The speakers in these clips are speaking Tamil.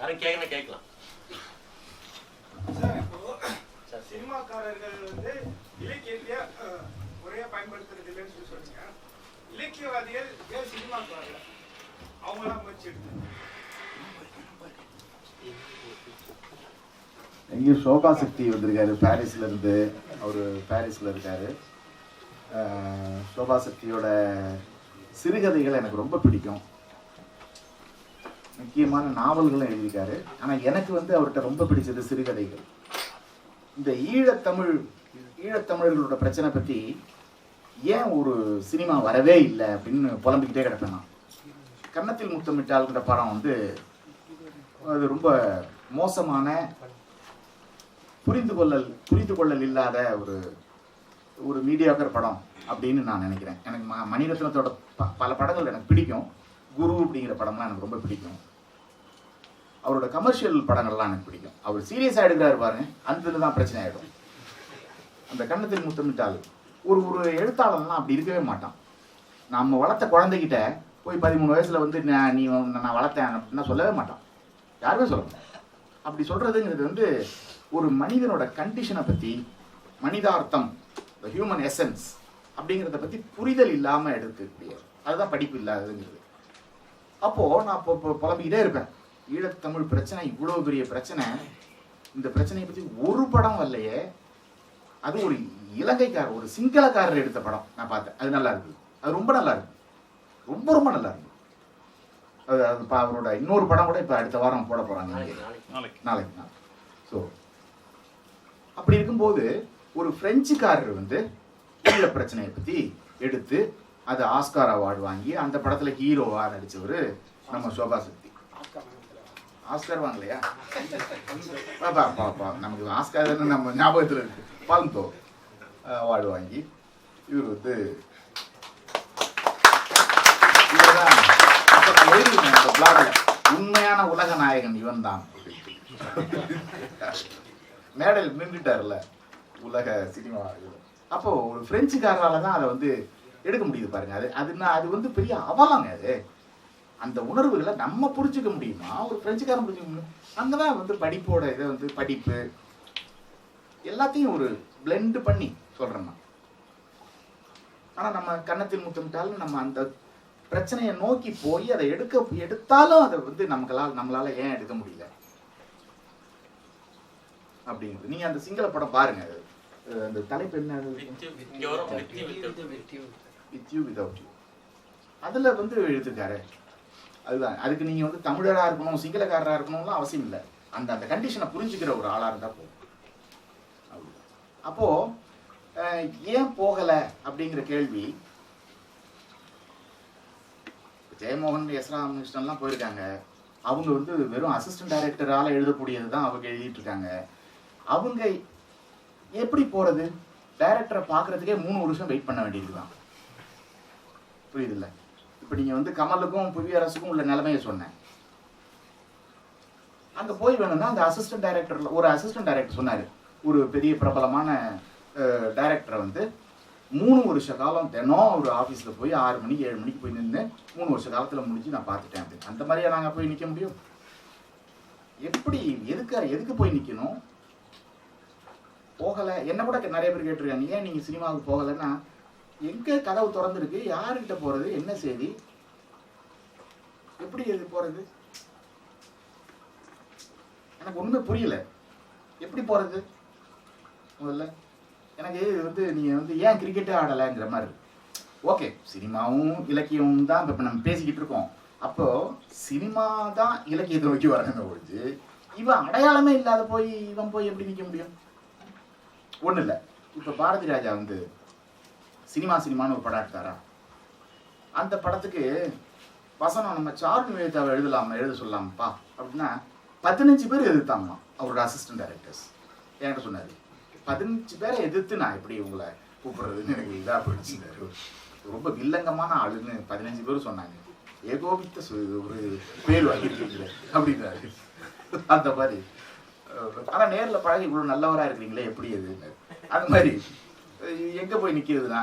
கேட்கலாம். சினிமாக்காரர்கள் வந்து இலக்கியத்தையே முறையா பயன்படுத்துறது இல்லைன்னு சொல்லி சொல்றீங்க. இலக்கியவாதிகள் ஏன் சினிமாக்காரர்கள் அவங்களாம் முயற்சி எடுத்தாங்க? எங்கேயும் சோபா சக்தி வந்திருக்காரு பாரிஸ்ல இருந்து. அவர் பாரிஸ்ல இருக்காரு. சோபா சக்தியோட சிறுகதைகள் எனக்கு ரொம்ப பிடிக்கும். முக்கியமான நாவல்களும் எழுதியிருக்காரு. ஆனால் எனக்கு வந்து அவர்கிட்ட ரொம்ப பிடிச்சது சிறுகதைகள். இந்த ஈழத்தமிழர்களோட பிரச்சனை பற்றி ஏன் ஒரு சினிமா வரவே இல்லை அப்படின்னு புலம்பிக்கிட்டே கிடப்பேன் நான். கன்னத்தில் முத்தமிட்டாள்ங்கிற படம் வந்து அது ரொம்ப மோசமான புரிந்து கொள்ளல் இல்லாத ஒரு மீடியாக்கர் படம் அப்படின்னு நான் நினைக்கிறேன். எனக்கு மணிரத்னத்தோட பல படங்கள் எனக்கு பிடிக்கும். குரு அப்படிங்கிற படம்லாம் எனக்கு ரொம்ப பிடிக்கும். அவரோட கமர்ஷியல் படங்கள்லாம் எனக்கு பிடிக்கும். அவர் சீரியஸாக எடுக்கிறாரு பாருங்க, அந்த தான் பிரச்சனை ஆகிடும். அந்த கன்னத்தில் முத்தமிட்டால் ஒரு எழுத்தாளர்லாம் அப்படி இருக்கவே மாட்டான். நம்ம வளர்த்த குழந்தைகிட்ட போய் 13 வயசுல வந்து நான் வளர்த்தேன் அப்படின்னா சொல்லவே மாட்டான். யாருமே சொல்ல மாட்டான். அப்படி சொல்றதுங்கிறது வந்து ஒரு மனிதனோட கண்டிஷனை பற்றி, மனிதார்த்தம், ஹியூமன் எசன்ஸ் அப்படிங்கிறத பற்றி புரிதல் இல்லாமல் எடுக்கக்கூடிய, அதுதான் படிப்பு இல்லாததுங்கிறது. அப்போது நான் இப்போ புலம்பிக்கிட்டே இருப்பேன். ஈழத்தமிழ் பிரச்சனை இவ்வளோ பெரிய பிரச்சனை, இந்த பிரச்சனையை பற்றி ஒரு படம் வரலையே. அது ஒரு இலங்கைக்காரர், ஒரு சிங்களக்காரர் எடுத்த படம் நான் பார்த்தேன். அது நல்லா இருக்குது. அது ரொம்ப நல்லா இருக்கு. ரொம்ப ரொம்ப நல்லா இருக்கு. அது இப்போ அவரோட இன்னொரு படம் கூட இப்போ அடுத்த வாரம் போட போகிறாங்க, நாளைக்கு. ஸோ அப்படி இருக்கும்போது ஒரு பிரெஞ்சுக்காரர் வந்து ஈழ பிரச்சனையை பற்றி எடுத்து அது ஆஸ்கார் அவார்டு வாங்கி அந்த படத்தில் ஹீரோவாக நடித்தவர் நம்ம சோபா சக்தி. ஆஸ்கார் வாங்கலையா? நமக்கு ஆஸ்கார் நம்ம ஞாபகத்தில் இருக்கு. பால்தோ அவார்டு வாங்கி இவர் வந்து உண்மையான உலக நாயகன் இவன் தான் மேடையில் நின்றுட்டார்ல உலக சினிமா. அப்போ ஒரு பிரெஞ்சுக்காரரால தான் அதை வந்து எடுக்க முடியுது பாருங்க. அது வந்து பெரிய அவலங்க. அது அந்த உணர்வுகளை நம்ம புரிஞ்சுக்க முடியுமா? ஒரு பிரெஞ்சுக்காரன் புரிஞ்சுக்க முடியும். அங்கதான் வந்து படிப்போட இதை வந்து படிப்பு எல்லாத்தையும் ஒரு பிளெண்ட் பண்ணி சொல்றேன். ஆனா நம்ம கன்னத்தில் முத்தமிட்டாலும் நம்ம அந்த பிரச்சனையை நோக்கி போய் அதை எடுத்தாலும் அதை வந்து நம்மளால ஏன் எடுக்க முடியல அப்படிங்கிறது. நீங்க அந்த சிங்கள படம் பாருங்க. அந்த தலைப்பு என்ன? அதுல வந்து எழுதிருக்காரு. அதுதான். அதுக்கு நீங்க வந்து தமிழரா இருக்கணும், சிங்களக்காரரா இருக்கணும்லாம் அவசியம் இல்லை. அந்த கண்டிஷனை புரிஞ்சுக்கிற ஒரு ஆளா இருந்தா போதும். அப்போ ஏன் போகல அப்படிங்கிற கேள்வி, ஜெயமோகன், எஸ் ராமகிருஷ்ணன்லாம் போயிருக்காங்க. அவங்க வந்து வெறும் அசிஸ்டன்ட் டைரக்டரால எழுதக்கூடியது தான் அவங்க எழுதிட்டு இருக்காங்க. அவங்க எப்படி போறது? டைரக்டரை பார்க்கறதுக்கே 3 வருஷம் வெயிட் பண்ண வேண்டியதுதான். புரியுதுல்ல? இப்போ நீங்க வந்து கமலுக்கும் புவியரசுக்கும் உள்ள நிலைமையை சொன்னேன். அங்க போய் வேணும்னா அந்த அசிஸ்டன்ட் டைரக்டர்ல ஒரு அசிஸ்டன்ட் டைரக்டர் சொன்னாரு, ஒரு பெரிய பிரபலமான டைரக்டரை வந்து 3 வருஷ காலம் தினம் ஒரு ஆஃபீஸில் போய் 6 மணிக்கு 7 மணிக்கு போய் நின்று 3 வருஷ காலத்தில் முடிஞ்சு நான் பார்த்துட்டேன் அப்படின்னு. அந்த மாதிரியா நாங்கள் போய் நிற்க முடியும்? எப்படி எதுக்கு போய் நிற்கணும்? போகலை. என்ன கூட நிறைய பேர் கேட்டிருக்காங்க, ஏன் நீங்கள் சினிமாவுக்கு போகலைன்னா, எங்கே கதவு திறந்துருக்கு, யாருக்கிட்ட போகிறது, என்ன செய்தி, எப்படி எது போகிறது? எனக்கு ஒன்றுமே புரியல. எப்படி போகிறது? முதல்ல எனக்கு வந்து நீங்கள் வந்து ஏன் கிரிக்கெட்டே ஆடலைங்கிற மாதிரி இருக்கு. ஓகே, சினிமாவும் இலக்கியமும் தான் இப்போ நம்ம பேசிக்கிட்டு இருக்கோம். அப்போது சினிமா தான் இலக்கியத்தை நோக்கி வரணுங்க ஒழிஞ்சு இவன் அடையாளமே இல்லாத இவன் போய் எப்படி நிற்க முடியும்? ஒன்றும் இல்லை. இப்போ பாரதி ராஜா வந்து சினிமான்னு ஒரு படம் எடுத்தாரா? அந்த படத்துக்கு வசனம் நம்ம சாரு நிவேதாவை எழுத சொல்லலாம்ப்பா அப்படின்னா 15 பேர் எதிர்த்தாங்களாம் அவரோட அசிஸ்டன்ட் டைரக்டர்ஸ். என்கிட்ட சொன்னார், 15 பேரை எதிர்த்து நான் எப்படி உங்களை கூப்பிடுறதுன்னு எனக்கு இதாக போயிடுச்சு. ரொம்ப வில்லங்கமான ஆளுன்னு 15 பேர் சொன்னாங்க. ஏகோபித்த ஒரு பேர் வாங்கியிருக்கீங்க அப்படின்னாரு. அந்த மாதிரி. ஆனால் நேரில் பழகி இவ்வளோ நல்லவராக இருக்கிறீங்களே எப்படி எதுன்னு அந்த மாதிரி எங்கே போய் நிற்கிறதுனா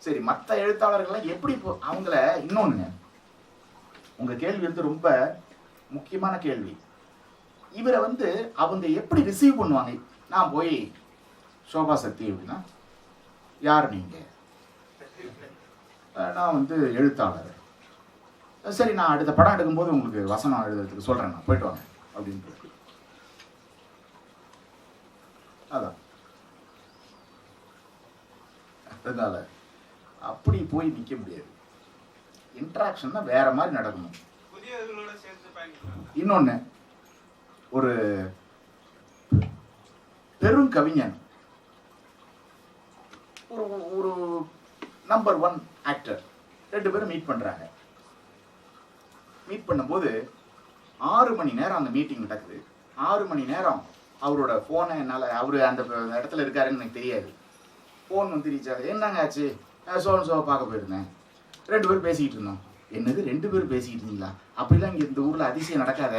சரி. மற்ற எழுத்தாளர்கள்லாம் எப்படி அவங்கள இன்னொன்று, உங்கள் கேள்வி வந்து ரொம்ப முக்கியமான கேள்வி. இவரை வந்து அவங்க எப்படி ரிசீவ் பண்ணுவாங்க? நான் போய் சோபா சக்தி அப்படின்னா, யார் நீங்க? நான் வந்து எழுத்தாளர். சரி, நான் அடுத்த படம் எடுக்கும்போது உங்களுக்கு வசனம் எழுதுறதுக்கு சொல்றேன், நான் போயிட்டு வாங்க அப்படின்ட்டு. அதான் அதனால அப்படி போய் நிக்க முடியாது. இன்டராக்ஷன் தான் வேற மாதிரி நடக்கணும். இன்னொன்னு, ஒரு பெரும் கவிஞன், ஒரு ஒரு நம்பர் 1 ஆக்டர், 2 பேரும் மீட் பண்றாங்க. மீட் பண்ணும்போது 6 மணி நேரம் அந்த மீட்டிங் நடக்குது. 6 மணி நேரம் அவரோட போனை என்னால், அவரு அந்த இடத்துல இருக்காருன்னு எனக்கு தெரியாது. ஃபோன் வந்து ரீச் ஆகுது. என்னங்க ஆச்சு? சோழ பார்க்க போயிருந்தேன், 2 பேரும் பேசிக்கிட்டு இருந்தோம். என்னது 2 பேரும் பேசிக்கிட்டு இருந்தீங்களா? அப்படிலாம் இங்கே இந்த ஊரில் அதிசயம் நடக்காத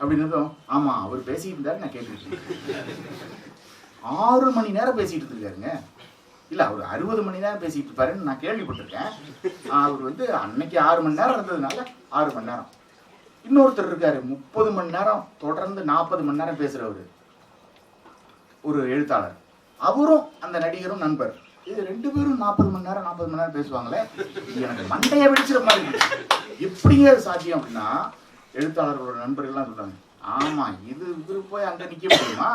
அப்படின்னதும், ஆமாம் அவர் பேசிக்கிட்டு இருந்தாரு, நான் கேட்டுக்கிட்டு இருக்கேன். 6 மணி நேரம் பேசிக்கிட்டு இருக்காருங்க. இல்லை, அவர் 60 மணி நேரம் பேசிக்கிட்டு இருப்பாருன்னு நான் கேள்விப்பட்டிருக்கேன். அவர் வந்து அன்னைக்கு 6 மணி நேரம் இருந்ததுனால 6 மணி நேரம். இன்னொருத்தர் இருக்காரு 30 மணி நேரம் தொடர்ந்து 40 மணி நேரம் பேசுறவர், ஒரு எழுத்தாளர். அவரும் அந்த நடிகரும் நண்பர். இது 2 பேரும் 40 மணி நேரம் பேசுவாங்களே, எனக்கு மண்டையை வெடிச்சிட மாதிரி இருந்துச்சு. எப்படியே சாத்தியம் அப்படின்னா, எழுத்தாளர்களோட நண்பர்கள்லாம் சொல்றாங்க, ஆமா இது இவரு போய் அங்க நிக்க முடியுமா?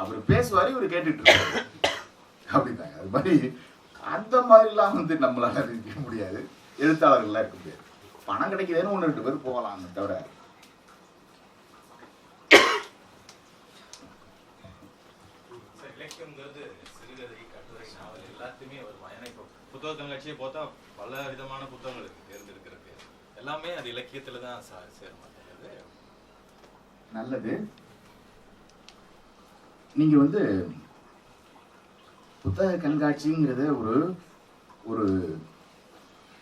அவர் பேசுவாரு, இவரு கேட்டுட்டு இருக்காரு அப்படின்னாங்க. அது மாதிரி அந்த மாதிரிலாம் வந்து நம்மளால இருக்க முடியாது, எழுத்தாளர்கள்லாம் இருக்க முடியாது. பணம் கிடைக்குதுன்னு 1-2 பேர் போகலாம், தவிர புத்தக கண்காட்சியை பார்த்தா பல விதமான புத்தகங்கள் இருக்கு தேர்ந்தெடுக்கிறதுக்கு. எல்லாமே அது இலக்கியத்துல தான் சேர மாட்டேங்குது. நல்லது. நீங்க வந்து புத்தக கண்காட்சிங்கிறது ஒரு ஒரு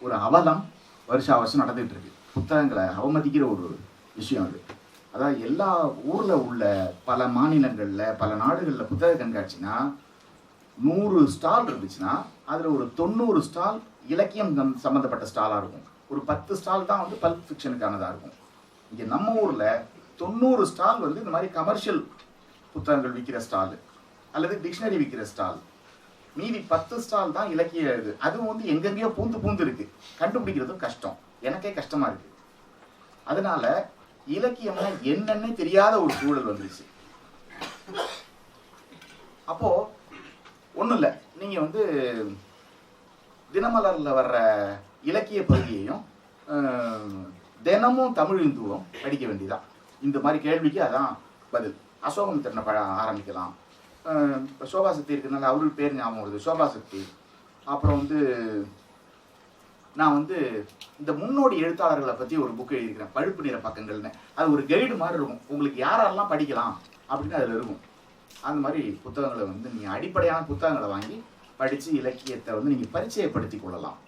ஒரு அவலம் வருஷா வருஷம் நடந்துட்டு இருக்கு. புத்தகங்களை அவமதிக்கிற ஒரு விஷயம் அது. அதாவது எல்லா ஊர்ல உள்ள பல மாநிலங்கள்ல, பல நாடுகள்ல புத்தக கண்காட்சினா 100 ஸ்டால் இருந்துச்சுன்னா அதுல ஒரு 90 ஸ்டால் இலக்கியம் சம்பந்தப்பட்ட ஸ்டாலா இருக்கும். ஒரு 10 ஸ்டால் தான் வந்து பல்ப் ஃபிக்ஷனுக்கானதா இருக்கும். இங்க நம்ம ஊர்ல 90 ஸ்டால் வந்து இந்த மாதிரி கமர்ஷியல் புத்தகங்கள் விற்கிற ஸ்டால் அல்லது டிக்ஷனரி விற்கிற ஸ்டால். மீதி 10 ஸ்டால் தான் இலக்கிய இது. அதுவும் வந்து எங்கெங்கயோ பூந்து இருக்கு, கண்டுபிடிக்கிறதும் கஷ்டம். எனக்கே கஷ்டமா இருக்கு. அதனால இலக்கியம்னா என்னன்னு தெரியாத ஒரு சூழல் வந்துருச்சு. அப்போ ஒண்ணும் இல்லை, நீங்க வந்து தினமலர்ல வர்ற இலக்கிய பகுதியையும் தினமும் தமிழ் இந்துவும் படிக்க வேண்டியதான். இந்த மாதிரி கேள்விக்கு அதான் பதில். அசோகமித்திரனை ஆரம்பிக்கலாம். சோபா சக்தி இருக்கிறதுனால அவருக்கு பேர் ஞாபகம் வருது, சோபா சக்தி. அப்புறம் வந்து நான் வந்து இந்த முன்னோடி எழுத்தாளர்களை பற்றி ஒரு புக் எழுதியிருக்கிறேன், பழுப்பு நிற பக்கங்கள்னு. அது ஒரு கைடு மாதிரி இருக்கும், உங்களுக்கு யாரெல்லாம் படிக்கலாம் அப்படின்னு அதில் இருக்கும். அந்த மாதிரி புத்தகங்களை வந்து நீங்கள் அடிப்படையான புத்தகங்களை வாங்கி படித்து இலக்கியத்தை வந்து நீங்கள் பரிச்சயப்படுத்தி கொள்ளலாம்.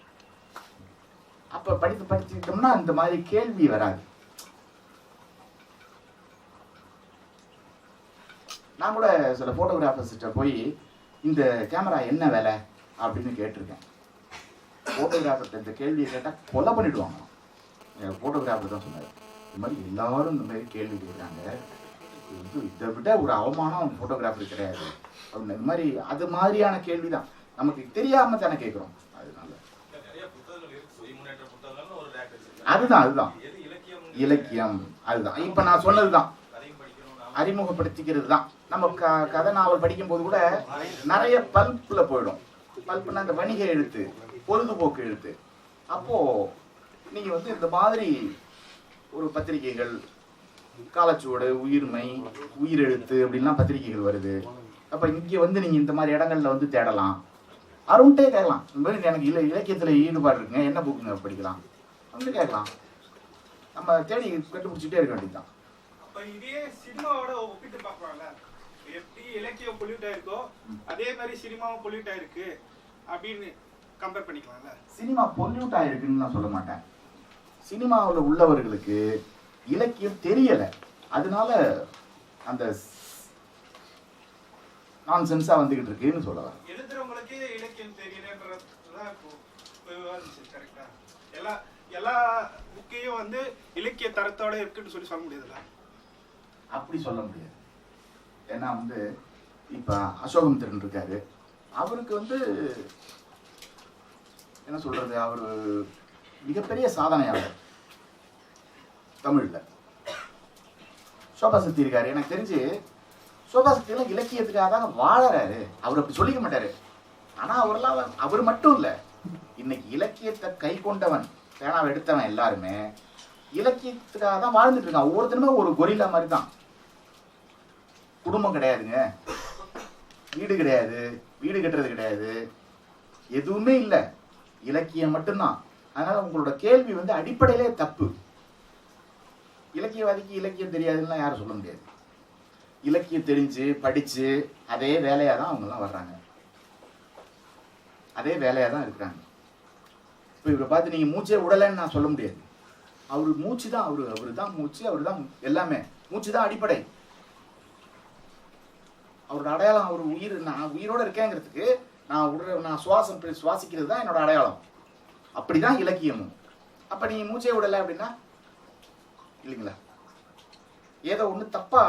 அப்போ படிச்சுக்கிட்டோம்னா இந்த மாதிரி கேள்வி வராது. நான் கூட சில ஃபோட்டோகிராஃபர்ஸ்கிட்ட போய் இந்த கேமரா என்ன விலை அப்படின்னு கேட்டிருக்கேன். ஃபோட்டோகிராஃபர்கிட்ட இந்த கேள்வியை கேட்டால் கொலை பண்ணிடுவாங்க. என் ஃபோட்டோகிராஃபர் தான் சொன்னார், இது மாதிரி எல்லாரும் இந்த மாதிரி கேள்வி கேட்குறாங்க, இதை விட ஒரு அவமானம் ஃபோட்டோகிராஃபர் கிடையாது அப்படின்னு. இந்த மாதிரி அது மாதிரியான கேள்வி தான், நமக்கு தெரியாம தானே கேட்குறோம். அதனால அதுதான் இலக்கியம். அதுதான் இப்போ நான் சொன்னதுதான், அறிமுகப்படுத்திக்கிறது தான். நம்ம கதை நாவல் படிக்கும் போது கூட நிறைய பல்ப்ல போயிடும். பல்ப்னா இந்த வணிக எழுத்து, பொழுதுபோக்கு எழுத்து. அப்போ நீங்க வந்து இந்த மாதிரி ஒரு பத்திரிகைகள், காலச்சுவடு, உயிர்மை, உயிரெழுத்து அப்படின்லாம் பத்திரிகைகள் வருது. அப்ப இங்க வந்து நீங்க இந்த மாதிரி இடங்கள்ல வந்து தேடலாம். அருண்ட்டே கேட்கலாம், இந்த மாதிரி எனக்கு இலக்கியத்துல ஈடுபாடு இருக்குங்க, என்ன புக்குங்க படிக்கலாம் அப்படின்னு கேட்கலாம். நம்ம தேடி கண்டுபிடிச்சிட்டே இருக்க வேண்டியதுதான். இதே சினிமாவோட ஒப்பிட்டு பார்க்கலாம்ல, எப்படி இலக்கியம் பொல்யூட் ஆயிருக்கோ அதே மாதிரி சினிமாவும் பொல்யூட் ஆயிருக்கு அப்படின்னு கம்பேர் பண்ணிக்கலாம்ல. சினிமா பொல்யூட் ஆயிருக்குன்னு நான் சொல்ல மாட்டேன். சினிமாவில் உள்ளவர்களுக்கு இலக்கியம் தெரியல, அதனால அந்த நான்சென்ஸா வந்துகிட்டு இருக்குன்னு சொல்லலாம். எழுதுறவங்களுக்கே இலக்கியம் தெரியலன்றதுதான் இப்போ விவாதிச்சு கரெக்டா. எல்லா புக்கையும் வந்து இலக்கிய தரத்தோட இருக்குன்னு சொல்ல முடியாதுல்ல. அப்படி சொல்ல முடியாது. ஏன்னா வந்து இப்போ அசோகமித்திரன் இருக்காரு, அவருக்கு வந்து என்ன சொல்றது, அவர் மிகப்பெரிய சாதனையாளர் தமிழ்ல. சோபாசக்தி இருக்காரு, எனக்கு தெரிஞ்சு சோபாசக்தியெல்லாம் இலக்கியத்துக்காக தான் வாழறாரு. அவர் அப்படி சொல்லிக்க மாட்டாரு. ஆனா அவர் மட்டும் இல்ல, இன்னைக்கு இலக்கியத்தை கை கொண்டவன், பேனாவை எடுத்தவன் எல்லாருமே இலக்கியத்துக்காக தான் வாழ்ந்துட்டு இருக்கான். ஒவ்வொருத்தருமே ஒரு கொரில்லா மாதிரி தான். குடும்பம் கிடையாதுங்க, வீடு கிடையாது, வீடு கட்டுறது கிடையாது, எதுவுமே இல்லை, இலக்கியம் மட்டும்தான். அதனால உங்களோட கேள்வி வந்து அடிப்படையிலே தப்பு. இலக்கியவாதிக்கு இலக்கியம் தெரியாதுன்னா யாரும் சொல்ல முடியாது. இலக்கியம் தெரிஞ்சு படிச்சு அதே வேலையா தான் அவங்கெல்லாம் வர்றாங்க, அதே வேலையா தான் இருக்கிறாங்க. இப்போ இவரை பார்த்து நீங்க மூச்சே விடலைன்னு நான் சொல்ல முடியாது. அவரு மூச்சு தான், அவரு தான் மூச்சு, அவரு தான் எல்லாமே. மூச்சு தான் அடிப்படை. அவரோட அடையாளம், அவர் உயிர், நான் உயிரோட இருக்கேங்கிறதுக்கு நான் சுவாசிக்கிறது தான் என்னோட அடையாளம். அப்படிதான் இலக்கியமும். அப்ப நீங்க மூச்சே விடலை அப்படின்னா இல்லைங்களா, ஏதோ ஒண்ணு தப்பா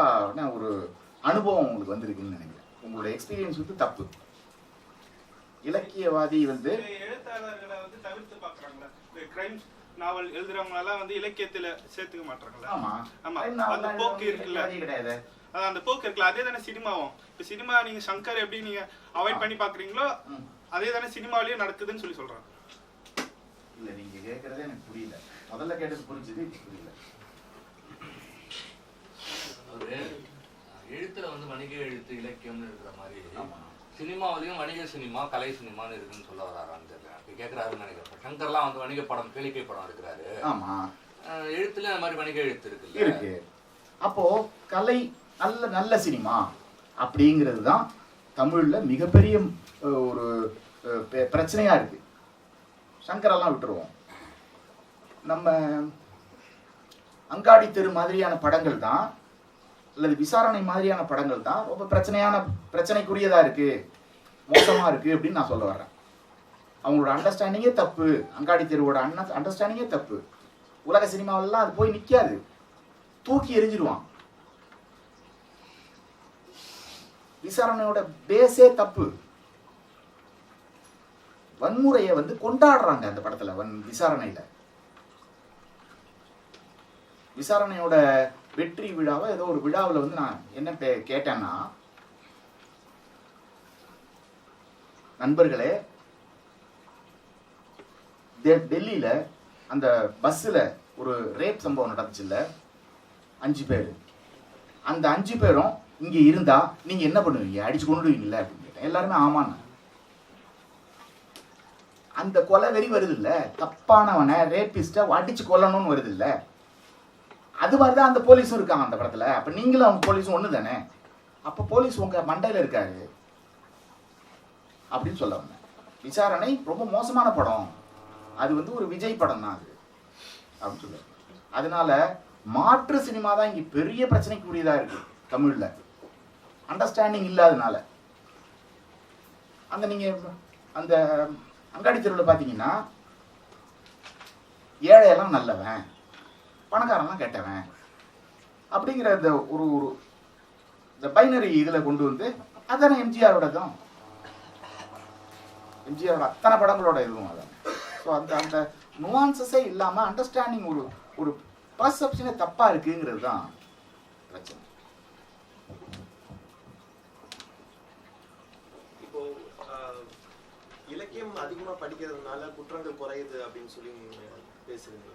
ஒரு அனுபவம் உங்களுக்கு வந்திருக்குன்னு நினைக்கிறேன். உங்களோட எக்ஸ்பீரியன்ஸ் வந்து தப்பு. இலக்கியவாதி வந்து எழுத்தாளர்களை வந்து தவிர்த்து பாக்குறாங்களா? கிரைம் நாவல் எழுதுறவங்க எல்லாம் வந்து இலக்கியத்துல சேர்த்துக்க மாட்டாங்களா? ஆமா ஆமா, அந்த போக்கு இருக்குல்ல, கிடையாது, அந்த போக்கு இருக்குல்ல, அதே தானே சினிமாவும். இப்ப சினிமா நீங்க சங்கர் எப்படி நீங்க அவாய்ட் பண்ணி பாக்குறீங்களோ அதே தானே சினிமாவிலயும் நடக்குதுன்னு சொல்லி சொல்றாங்க. இல்ல நீங்க கேக்குறதே எனக்கு புரியல. முதல்ல கேட்டது புரிஞ்சது, புரியல. எழுத்துல வந்து வணிக எழுத்து இலக்கியம்னு இருக்கிற மாதிரி சினிமாவிலையும் வணிக சினிமா கலை சினிமான்னு இருக்குன்னு சொல்ல வராரான்னு தெரியல. கேட்கிறாருன்னு நினைக்கிறேன். சங்கர்லாம் வந்து வணிக படம், கேளிக்கை படம் இருக்கிறாரு. ஆமா, எழுத்துல அந்த மாதிரி வணிக எழுத்து இருக்கு. அப்போ கலை நல்ல நல்ல சினிமா அப்படிங்கிறது தான் தமிழ்ல மிகப்பெரிய ஒரு பிரச்சனையா இருக்கு. சங்கரெல்லாம் விட்டுருவோம். நம்ம அங்காடி தெரு மாதிரியான படங்கள் தான், அல்லது விசாரணை மாதிரியான படங்கள் தான் ரொம்ப பிரச்சனைக்குரியதா இருக்கு, மோசமா இருக்கு அப்படின்னு நான் சொல்ல வர்றேன். அவங்களோட அண்டர்ஸ்டாண்டிங்கே தப்பு. அங்காடி தெருவோட அண்டர்ஸ்டாண்டிங்கே தப்பு. உலக சினிமாவெல்லாம் அது போய் நிக்காது, தூக்கி எரிஞ்சிருவான். விசாரணையோட பேஸே தப்பு. வன்முறையை வந்து கொண்டாடுறாங்க அந்த படத்துல. விசாரணையில விசாரணையோட வெற்றி விழாவை ஏதோ ஒரு விழாவில் வந்து நான் என்ன கேட்டேன்னா, நண்பர்களே, டெல்லியில அந்த பஸ்ஸில் ஒரு ரேப் சம்பவம் நடந்துச்சுல்ல, 5 பேர். அந்த 5 பேரும் இங்க இருந்தா நீங்க என்ன பண்ணுவீங்க? அடிச்சு கொண்டுடுவீங்கல்ல அப்படின்னு கேட்டேன். எல்லாருமே ஆமான்னு. அந்த கொலை வெறி வருது இல்ல, தப்பானவனை ரேபிஸ்ட அடிச்சு கொல்லணும்னு வருது இல்ல, அது மாதிரிதான் அந்த போலீஸும் இருக்காங்க அந்த படத்துல. அப்ப நீங்களும் அவங்க போலீஸும் ஒண்ணு தானே. அப்ப போலீஸ் உங்க மண்டையில இருக்காரு அப்படின்னு சொல்ல வந்தேன். விசாரணை ரொம்ப மோசமான படம், அது வந்து ஒரு விஜய் படம் தான் அது அப்படின்னு சொல்ல. அதனால மாற்று சினிமா தான் இங்க பெரிய பிரச்சனைக்குரியதா இருக்கு தமிழ்ல, அண்டர்ஸ்டாண்டிங் இல்லாதனால. அந்த நீங்க அந்த அங்காடி தெருவில் பார்த்தீங்கன்னா ஏழையெல்லாம் நல்லவன், பணக்காரன்லாம் கெட்டவன் அப்படிங்கிற இந்த ஒரு இந்த பைனரி இதில் கொண்டு வந்து, அதானே எம்ஜிஆரோட தான், எம்ஜிஆரோட அத்தனை படங்களோட இதுவும் அதான். ஸோ அந்த நுவான்சஸே இல்லாமல் அண்டர்ஸ்டாண்டிங் ஒரு பர்செப்ஷனே தப்பாக இருக்குங்கிறது தான் பிரச்சனை. இப்போ இலக்கியம் அதிகமாக படிக்கிறதுனால குற்றங்கள் குறையுது அப்படின்னு சொல்லி பேசுறீங்க.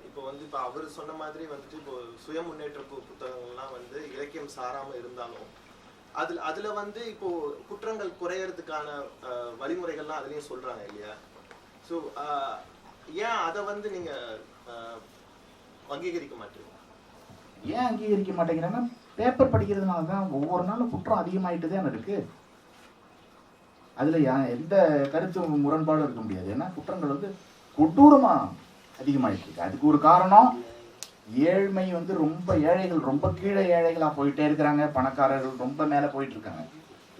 இப்போ வந்து இப்போ அவர் சொன்ன மாதிரி வந்துட்டு இப்போ சுய முன்னேற்ற புத்தகங்கள்லாம் வந்து இலக்கியம் சாராமல் இருந்தாலும் அதில் வந்து இப்போ குற்றங்கள் குறையறதுக்கான வழிமுறைகள்லாம் அதுலேயும் சொல்கிறாங்க இல்லையா? ஸோ ஏன் அதை வந்து நீங்கள் அங்கீகரிக்க மாட்டீங்க? ஏன் அங்கீகரிக்க மாட்டேங்கிறாங்கன்னா, பேப்பர் படிக்கிறதுனால தான் ஒவ்வொரு நாளும் குற்றம் அதிகமாயிட்டு தான் இருக்கு. அதில் எந்த கருத்து முரண்பாடும் இருக்க முடியாது. ஏன்னா குற்றங்கள் வந்து கொடூரமாக அதிகமாயிட்டு இருக்கு. அதுக்கு ஒரு காரணம் ஏழ்மை வந்து ரொம்ப ஏழைகள் ரொம்ப கீழே ஏழைகளாக போயிட்டே இருக்கிறாங்க, பணக்காரர்கள் ரொம்ப மேலே போயிட்டு இருக்காங்க.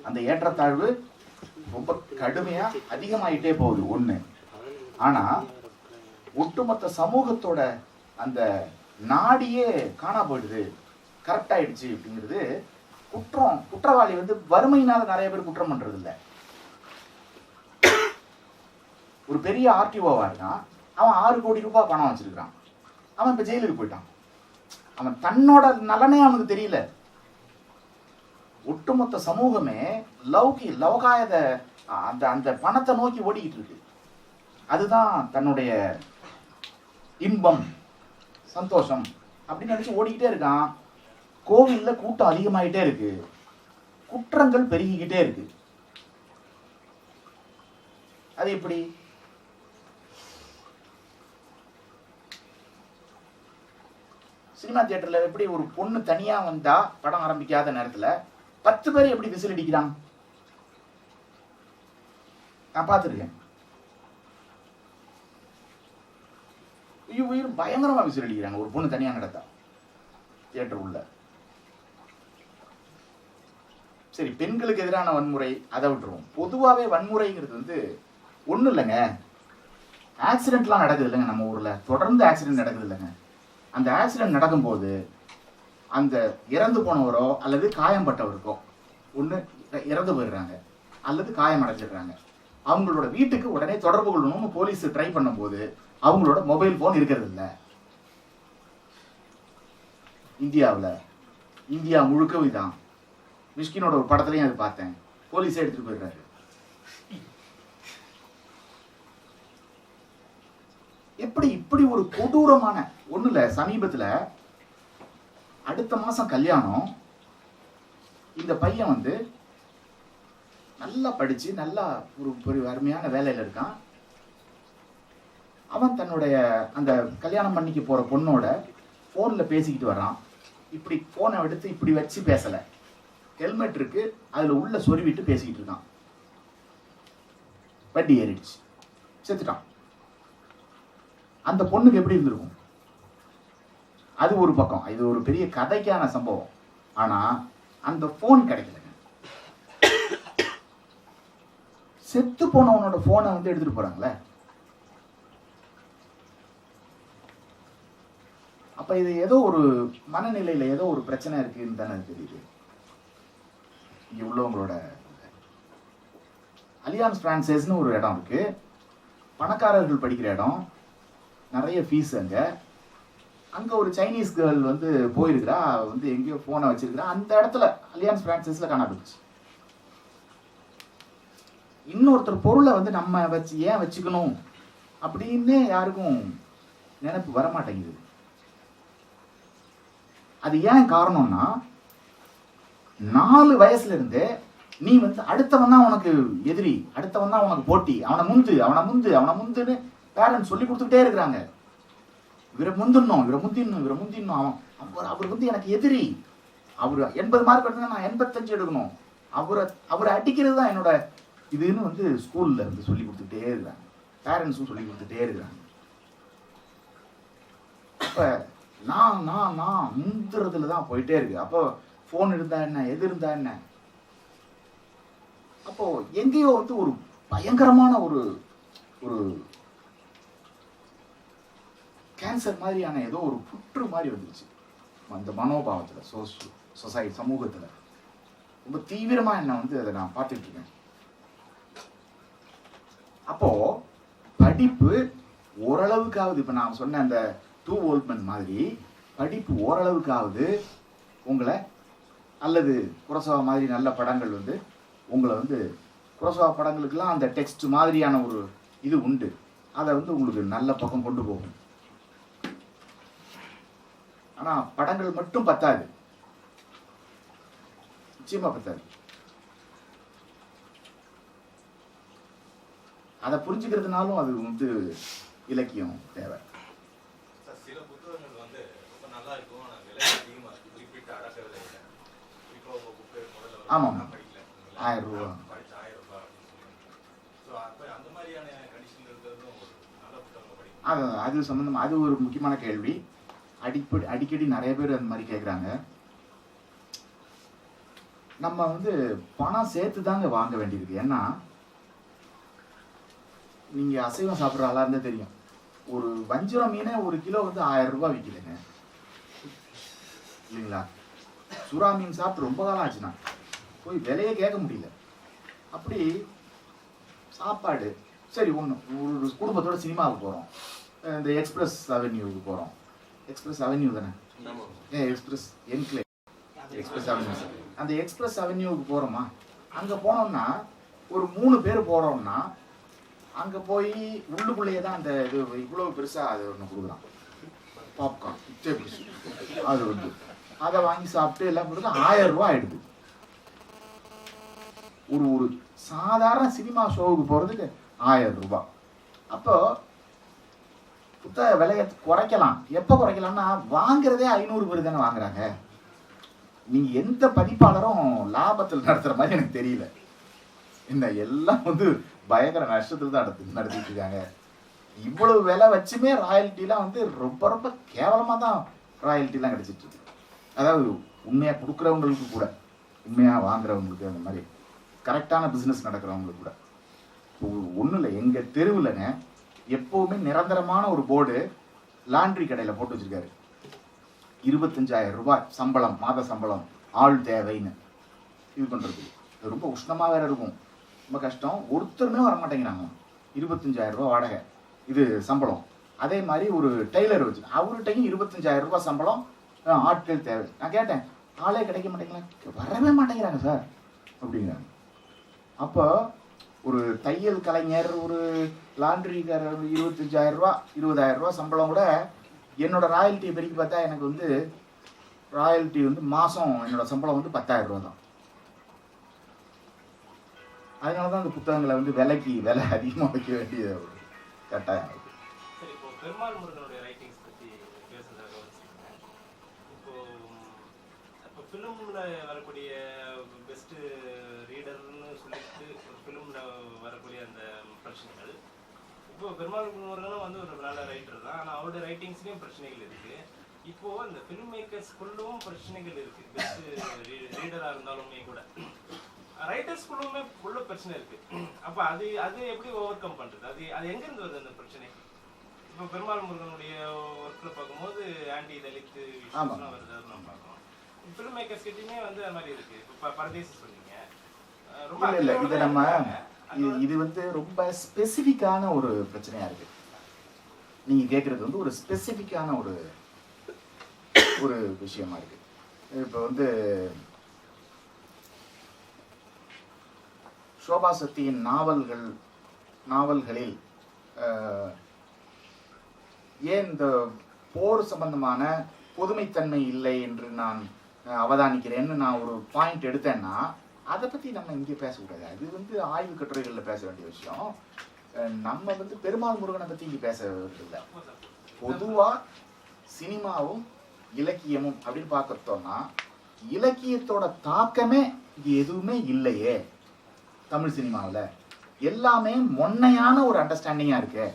அந்த ஏற்றத்தாழ்வு ரொம்ப கடுமையாக அதிகமாயிட்டே போகுது ஒன்று. ஆனால் ஒட்டுமொத்த சமூகத்தோட அந்த நாடியே காணா போயிடுது, கரெக்ட் ஆயிடுச்சு அப்படிங்கிறது. குற்றவாளி வந்து வறுமையினால நிறைய பேர் குற்றம் பண்றது இல்லை. ஒரு பெரிய ஆர்டிஓவா இருக்கான், அவன் 6 கோடி ரூபாய் பணம் வச்சிருக்கான், அவன் இப்ப ஜெயிலுக்கு போயிட்டான். அவன் தன்னோட நலனே அவனுக்கு தெரியல. ஒட்டுமொத்த சமூகமே லௌகாயத அந்த அந்த பணத்தை நோக்கி ஓடிக்கிட்டு இருக்கு. அதுதான் தன்னுடைய இன்பம், சந்தோஷம் அப்படின்னு நினைச்சு ஓடிக்கிட்டே இருக்கான். கோவில்ல கூட்டம் அதிகமாயிட்டே இருக்கு, குற்றங்கள் பெருகிக்கிட்டே இருக்கு. அது எப்படி? சினிமா தியேட்டர்ல எப்படி ஒரு பொண்ணு தனியா வந்தா படம் ஆரம்பிக்காத நேரத்துல 10 பேர் எப்படி விசில் அடிக்கிறான்? நான் பார்த்துருக்கேன். உயிர் பயங்கரமா விசில் அடிக்கிறாங்க ஒரு பொண்ணு தனியா நடத்தா தியேட்டர் உள்ள. சரி, பெண்களுக்கு எதிரான வன்முறை அதை விட்டுருவோம். பொதுவாகவே வன்முறைங்கிறது வந்து ஒன்றும் இல்லைங்க. ஆக்சிடென்ட்லாம் நடக்குது இல்லைங்க நம்ம ஊர்ல, தொடர்ந்து ஆக்சிடென்ட் நடக்குது இல்லைங்க. அந்த ஆக்சிடென்ட் நடக்கும்போது அந்த இறந்து போனவரோ அல்லது காயம்பட்டவருக்கோ ஒன்று இறந்து போயிடுறாங்க அல்லது காயம் அடைஞ்சிடுறாங்க. அவங்களோட வீட்டுக்கு உடனே தொடர்பு கொள்ளணும்னு போலீஸ் ட்ரை பண்ணும்போது அவங்களோட மொபைல் போன் இருக்கிறது இல்லை. இந்தியா முழுக்க இதான். மிஷ்கினோட ஒரு படத்துலையும் அது பார்த்தேன். போலீஸே எடுத்துட்டு போயிடுறாரு. இப்படி ஒரு கொடூரமான ஒண்ணு இல்ல. சமீபத்துல அடுத்த மாசம் கல்யாணம். இந்த பையன் வந்து நல்லா படிச்சு நல்லா ஒரு அருமையான வேலையில இருக்கான். அவன் தன்னுடைய அந்த கல்யாணம் பண்ணிக்கு போற பொண்ணோட போன்ல பேசிக்கிட்டு வர்றான். இப்படி போனை எடுத்து இப்படி வச்சு பேசல, ஹெல்மெட் இருக்கு அதுல உள்ள சொருவிட்டு பேசிக்கிட்டு இருக்கான். வண்டி ஏறிடுச்சு, செத்துட்டான். அந்த பொண்ணுக்கு எப்படி இருந்திருக்கும்? அது ஒரு பக்கம், இது ஒரு பெரிய கதைக்கான சம்பவம். ஆனா அந்த போன் கிடைக்கலங்க. செத்து போனவனோட போனை வந்து எடுத்துட்டு போறாங்களே. அப்ப இது ஏதோ ஒரு மனநிலையில ஏதோ ஒரு பிரச்சனை இருக்குன்னு தானே தெரியுது. இங்க உள்ளவங்களோட அலியான்ஸ் பிரான்சைஸ்னு ஒரு இடம் இருக்கு, பணக்காரர்கள் படிக்கிற இடம், நிறைய ஃபீஸ். அங்க ஒரு சைனீஸ் கேர்ள் வந்து போயிருக்கிறா, வந்து எங்கேயோ போனை வச்சிருக்கிறா. அந்த இடத்துல அலியான்ஸ் பிரான்சைஸ்ல காணாம. இன்னொருத்தர் பொருளை வந்து நம்ம வச்சு ஏன் வச்சுக்கணும் அப்படின்னு யாருக்கும் நினைப்பு வரமாட்டேங்குது. அது ஏன் காரணம்னா, 4 வயசுல இருந்தே நீ வந்து அடுத்தவன் தான் உனக்கு எதிரி, அடுத்தவன் தான் உனக்கு போட்டி, அவனை முந்துன்னு பேரண்ட்ஸ் சொல்லி கொடுத்துக்கிட்டே இருக்கிறாங்க. இவரை முந்திடணும். அவர் வந்து எனக்கு எதிரி. அவர் 80 மார்க் எடுத்தா நான் 85 எடுக்கணும். அவரை அடிக்கிறது தான் என்னோட இதுன்னு வந்து ஸ்கூல்ல இருந்து சொல்லி கொடுத்துட்டே இருக்கிறாங்க, பேரண்ட்ஸும் சொல்லி கொடுத்துட்டே இருக்கிறாங்க. அப்ப நான் முந்துறதுல தான் போயிட்டே இருக்கு. அப்போ போன் இருந்தா என்ன, எது இருந்தா என்ன? அப்போ எங்கேயோ வந்து ஒரு பயங்கரமான ஒரு கேன்சர் மாதிரியான ஏதோ ஒரு புற்று மாதிரி வந்துருச்சு அந்த மனோபாவத்துல, சொசைட்டி, சமூகத்துல. ரொம்ப தீவிரமா என்ன வந்து அதை நான் பார்த்துட்டு இருக்கேன். அப்போ படிப்பு ஓரளவுக்காவது, இப்ப நான் சொன்ன அந்த 2 வோல்ட்மேன் மாதிரி படிப்பு ஓரளவுக்காவது உங்களை, அல்லது குரசவா மாதிரி நல்ல படங்கள் வந்து உங்களை வந்து, குரசவா படங்களுக்கெல்லாம் அந்த டெக்ஸ்ட் மாதிரியான ஒரு இது உண்டு, அதை வந்து உங்களுக்கு நல்ல பக்கம் கொண்டு போகும். ஆனா படங்கள் மட்டும் பத்தாது, நிச்சயமா பத்தாது. அதை புரிஞ்சுக்கிறதுனாலும் அது வந்து இலக்கியம் தேவை. சில புத்தகங்கள் வந்து ரொம்ப நல்லா இருக்கும், ஆனா விலை அதிகமா இருக்கு. குறிப்பிட்ட அடக்கவில்லை. இப்போ உங்க புக்கு முதல்ல ஆமாம், படிக்கல, 1000 ரூபா படிச்ச 1000 ரூபாய் அப்படின்னு சொல்லி. ஸோ அப்போ அந்த மாதிரியான கண்டிஷன் இருக்கிறதும் ஒரு நல்ல புத்தகம் படிக்கும். அது சம்பந்தமா அது ஒரு முக்கியமான கேள்வி. அடிக்கடி நிறைய பேர் அந்த மாதிரி கேட்குறாங்க. நம்ம வந்து பணம் சேர்த்து தாங்க வாங்க வேண்டியிருக்கு. ஏன்னா நீங்க அசைவம் சாப்பிட்ற ஆளா இருந்தா தெரியும், ஒரு வஞ்சிரம் மீனை 1 கிலோ வந்து 1000 ரூபாய் விற்கிதுங்க, இல்லைங்களா? சுறா மீன் சாப்பிட்டு ரொம்ப காலம் ஆச்சுண்ணா, போய் விலையே கேட்க முடியல. அப்படி சாப்பாடு சரி ஒன்று ஒரு குடும்பத்தோட சினிமாவுக்கு போகிறோம், இந்த எக்ஸ்பிரஸ் அவென்யூவுக்கு போகிறோம். எக்ஸ்பிரஸ் அவென்யூ தானே, எக்ஸ்பிரஸ் என்க்ளே எக்ஸ்பிரஸ் அவென்யூ. அந்த எக்ஸ்பிரஸ் அவென்யூவுக்கு போகிறோமா, அங்கே போனோம்னா ஒரு 3 பேர் போகிறோம்னா அங்கே போய் உள்ளுக்குள்ளேயே தான் அந்த இது இவ்வளோ பெருசாக அது ஒன்று கொடுக்குறான், பாப்கார்ன் பிடிச்சி அது வந்து அதை வாங்கி சாப்பிட்டு எல்லாம் கொடுத்து 1000 ரூபா ஆயிடுது. ஒரு சாதாரண சினிமா ஷோவுக்கு போகிறதுக்கு 1000 ரூபாய். அப்போ புத்தக விலையை குறைக்கலாம். எப்போ குறைக்கலாம்னா வாங்குறதே 500 பேர் தானே வாங்குறாங்க. நீங்க எந்த பதிப்பாளரும் லாபத்தில் நடத்துற மாதிரி எனக்கு தெரியல. என்ன எல்லாம் வந்து பயங்கர நஷ்டத்தில் தான் நடத்திட்டு இருக்காங்க. இவ்வளவு விலை வச்சுமே ராயல்ட்டிலாம் வந்து ரொம்ப ரொம்ப கேவலமா தான் ராயல்ட்டிலாம் கிடைச்சிட்டு இருக்கு. அதாவது உண்மையா கொடுக்குறவங்களுக்கு கூட, உண்மையா வாங்குறவங்களுக்கு, அந்த மாதிரி கரெக்டான பிசினஸ் நடக்கிறவங்களுக்கு கூட. ஒன்றும் இல்லை, எங்க தெருவுலங்க எப்பவுமே நிரந்தரமான ஒரு போர்டு லாண்ட்ரி கடையில போட்டு வச்சிருக்காரு, 25,000 ரூபாய் சம்பளம், மாத சம்பளம், ஆள் தேவைன்னு. இது பண்றது ரொம்ப உஷ்ணமா வேற இருக்கும், ரொம்ப கஷ்டம். ஒருத்தருமே வர மாட்டேங்கிறாங்க. 25,000 ரூபாய் வாடகை, இது சம்பளம். அதே மாதிரி ஒரு டெய்லர் வச்சு அவர்கிட்டையும் 25,000 ரூபாய் சம்பளம், ஆட்கள் தேவை. நான் கேட்டேன், ஆளே கிடைக்க மாட்டேங்களா? வரவே மாட்டேங்கிறாங்க சார் அப்படிங்கிறாங்க. அப்போ ஒரு தையல் கலைஞர், ஒரு லாண்ட்ரிக்காரர் 25,000 ரூபா 20,000 ரூபா சம்பளம் கூட என்னோட ராயல்ட்டியை பெருக்கி பார்த்தா எனக்கு வந்து ராயல்ட்டி வந்து மாதம் என்னோட சம்பளம் வந்து 10,000 ரூபா தான். அதனால தான் அந்த புத்தகங்களை வந்து விலை அதிகமாக வைக்க வேண்டிய ஒரு கட்டாயம். சரி, இப்போ பெருமாள் முருகனுடைய ரைட்டிங்ஸ் பற்றி பேசுறதாக வச்சுக்கோங்க. இப்போ ஃபிலிமில் வரக்கூடிய பெஸ்ட்டு ரீடர்னு சொல்லிட்டு ஒரு ஃபிலிமில் வரக்கூடிய அந்த பிரச்சனைகள், இப்போ பெருமாள் முருகனும் வந்து ஒரு நல்ல ரைட்டர் தான், ஆனால் அவருடைய ரைட்டிங்ஸ்லேயும் பிரச்சனைகள் இருக்குது. இப்போது அந்த ஃபிலிம் மேக்கர்ஸ்குள்ளும் பிரச்சனைகள் இருக்குது. பெஸ்ட்டு ரீடராக இருந்தாலுமே கூட ரைட்டர்ஸ்குள்ளுமே உள்ள பிரச்சனை இருக்குது. அப்போ அது எப்படி ஓவர் கம் பண்ணுறது? அது எங்கேருந்து வருது அந்த பிரச்சனை? இப்போ பெருமாள் முருகனுடைய ஒர்க்கில் பார்க்கும்போது ஆண்டி தலித் இஷ்யூஸ்லாம் வருது, அது நம்ம பார்க்கணும். ஃபிலிம் மேக்கர்ஸ் கிட்டயுமே வந்து அது மாதிரி இருக்குது. இப்போ பரதேசி சொன்னீங்க, ரொம்ப இல்லை இது நம்ம இது வந்து ரொம்ப ஸ்பெசிஃபிக்கான ஒரு பிரச்சனையா இருக்கு. நீங்க கேட்கறது வந்து ஒரு ஸ்பெசிஃபிக்கான ஒரு விஷயமா இருக்கு. இப்போ வந்து சோபா சக்தியின் நாவல்களில் ஏன் இந்த போர் சம்பந்தமான பொதுமைத்தன்மை இல்லை என்று நான் அவதானிக்கிறேன்னு நான் ஒரு பாயிண்ட் எடுத்தேன்னா, அதை பற்றி நம்ம இங்கே பேசக்கூடாது. அது வந்து ஆய்வு கட்டுரைகளில் பேச வேண்டிய விஷயம். நம்ம வந்து பெருமாள் முருகனை பற்றி இங்கே பேச இல்லை. பொதுவாக சினிமாவும் இலக்கியமும் அப்படின்னு பார்க்கறோம்னா, இலக்கியத்தோட தாக்கமே இது எதுவுமே இல்லையே தமிழ் சினிமாவில். எல்லாமே மொன்னையான ஒரு அண்டர்ஸ்டாண்டிங்காக இருக்கு.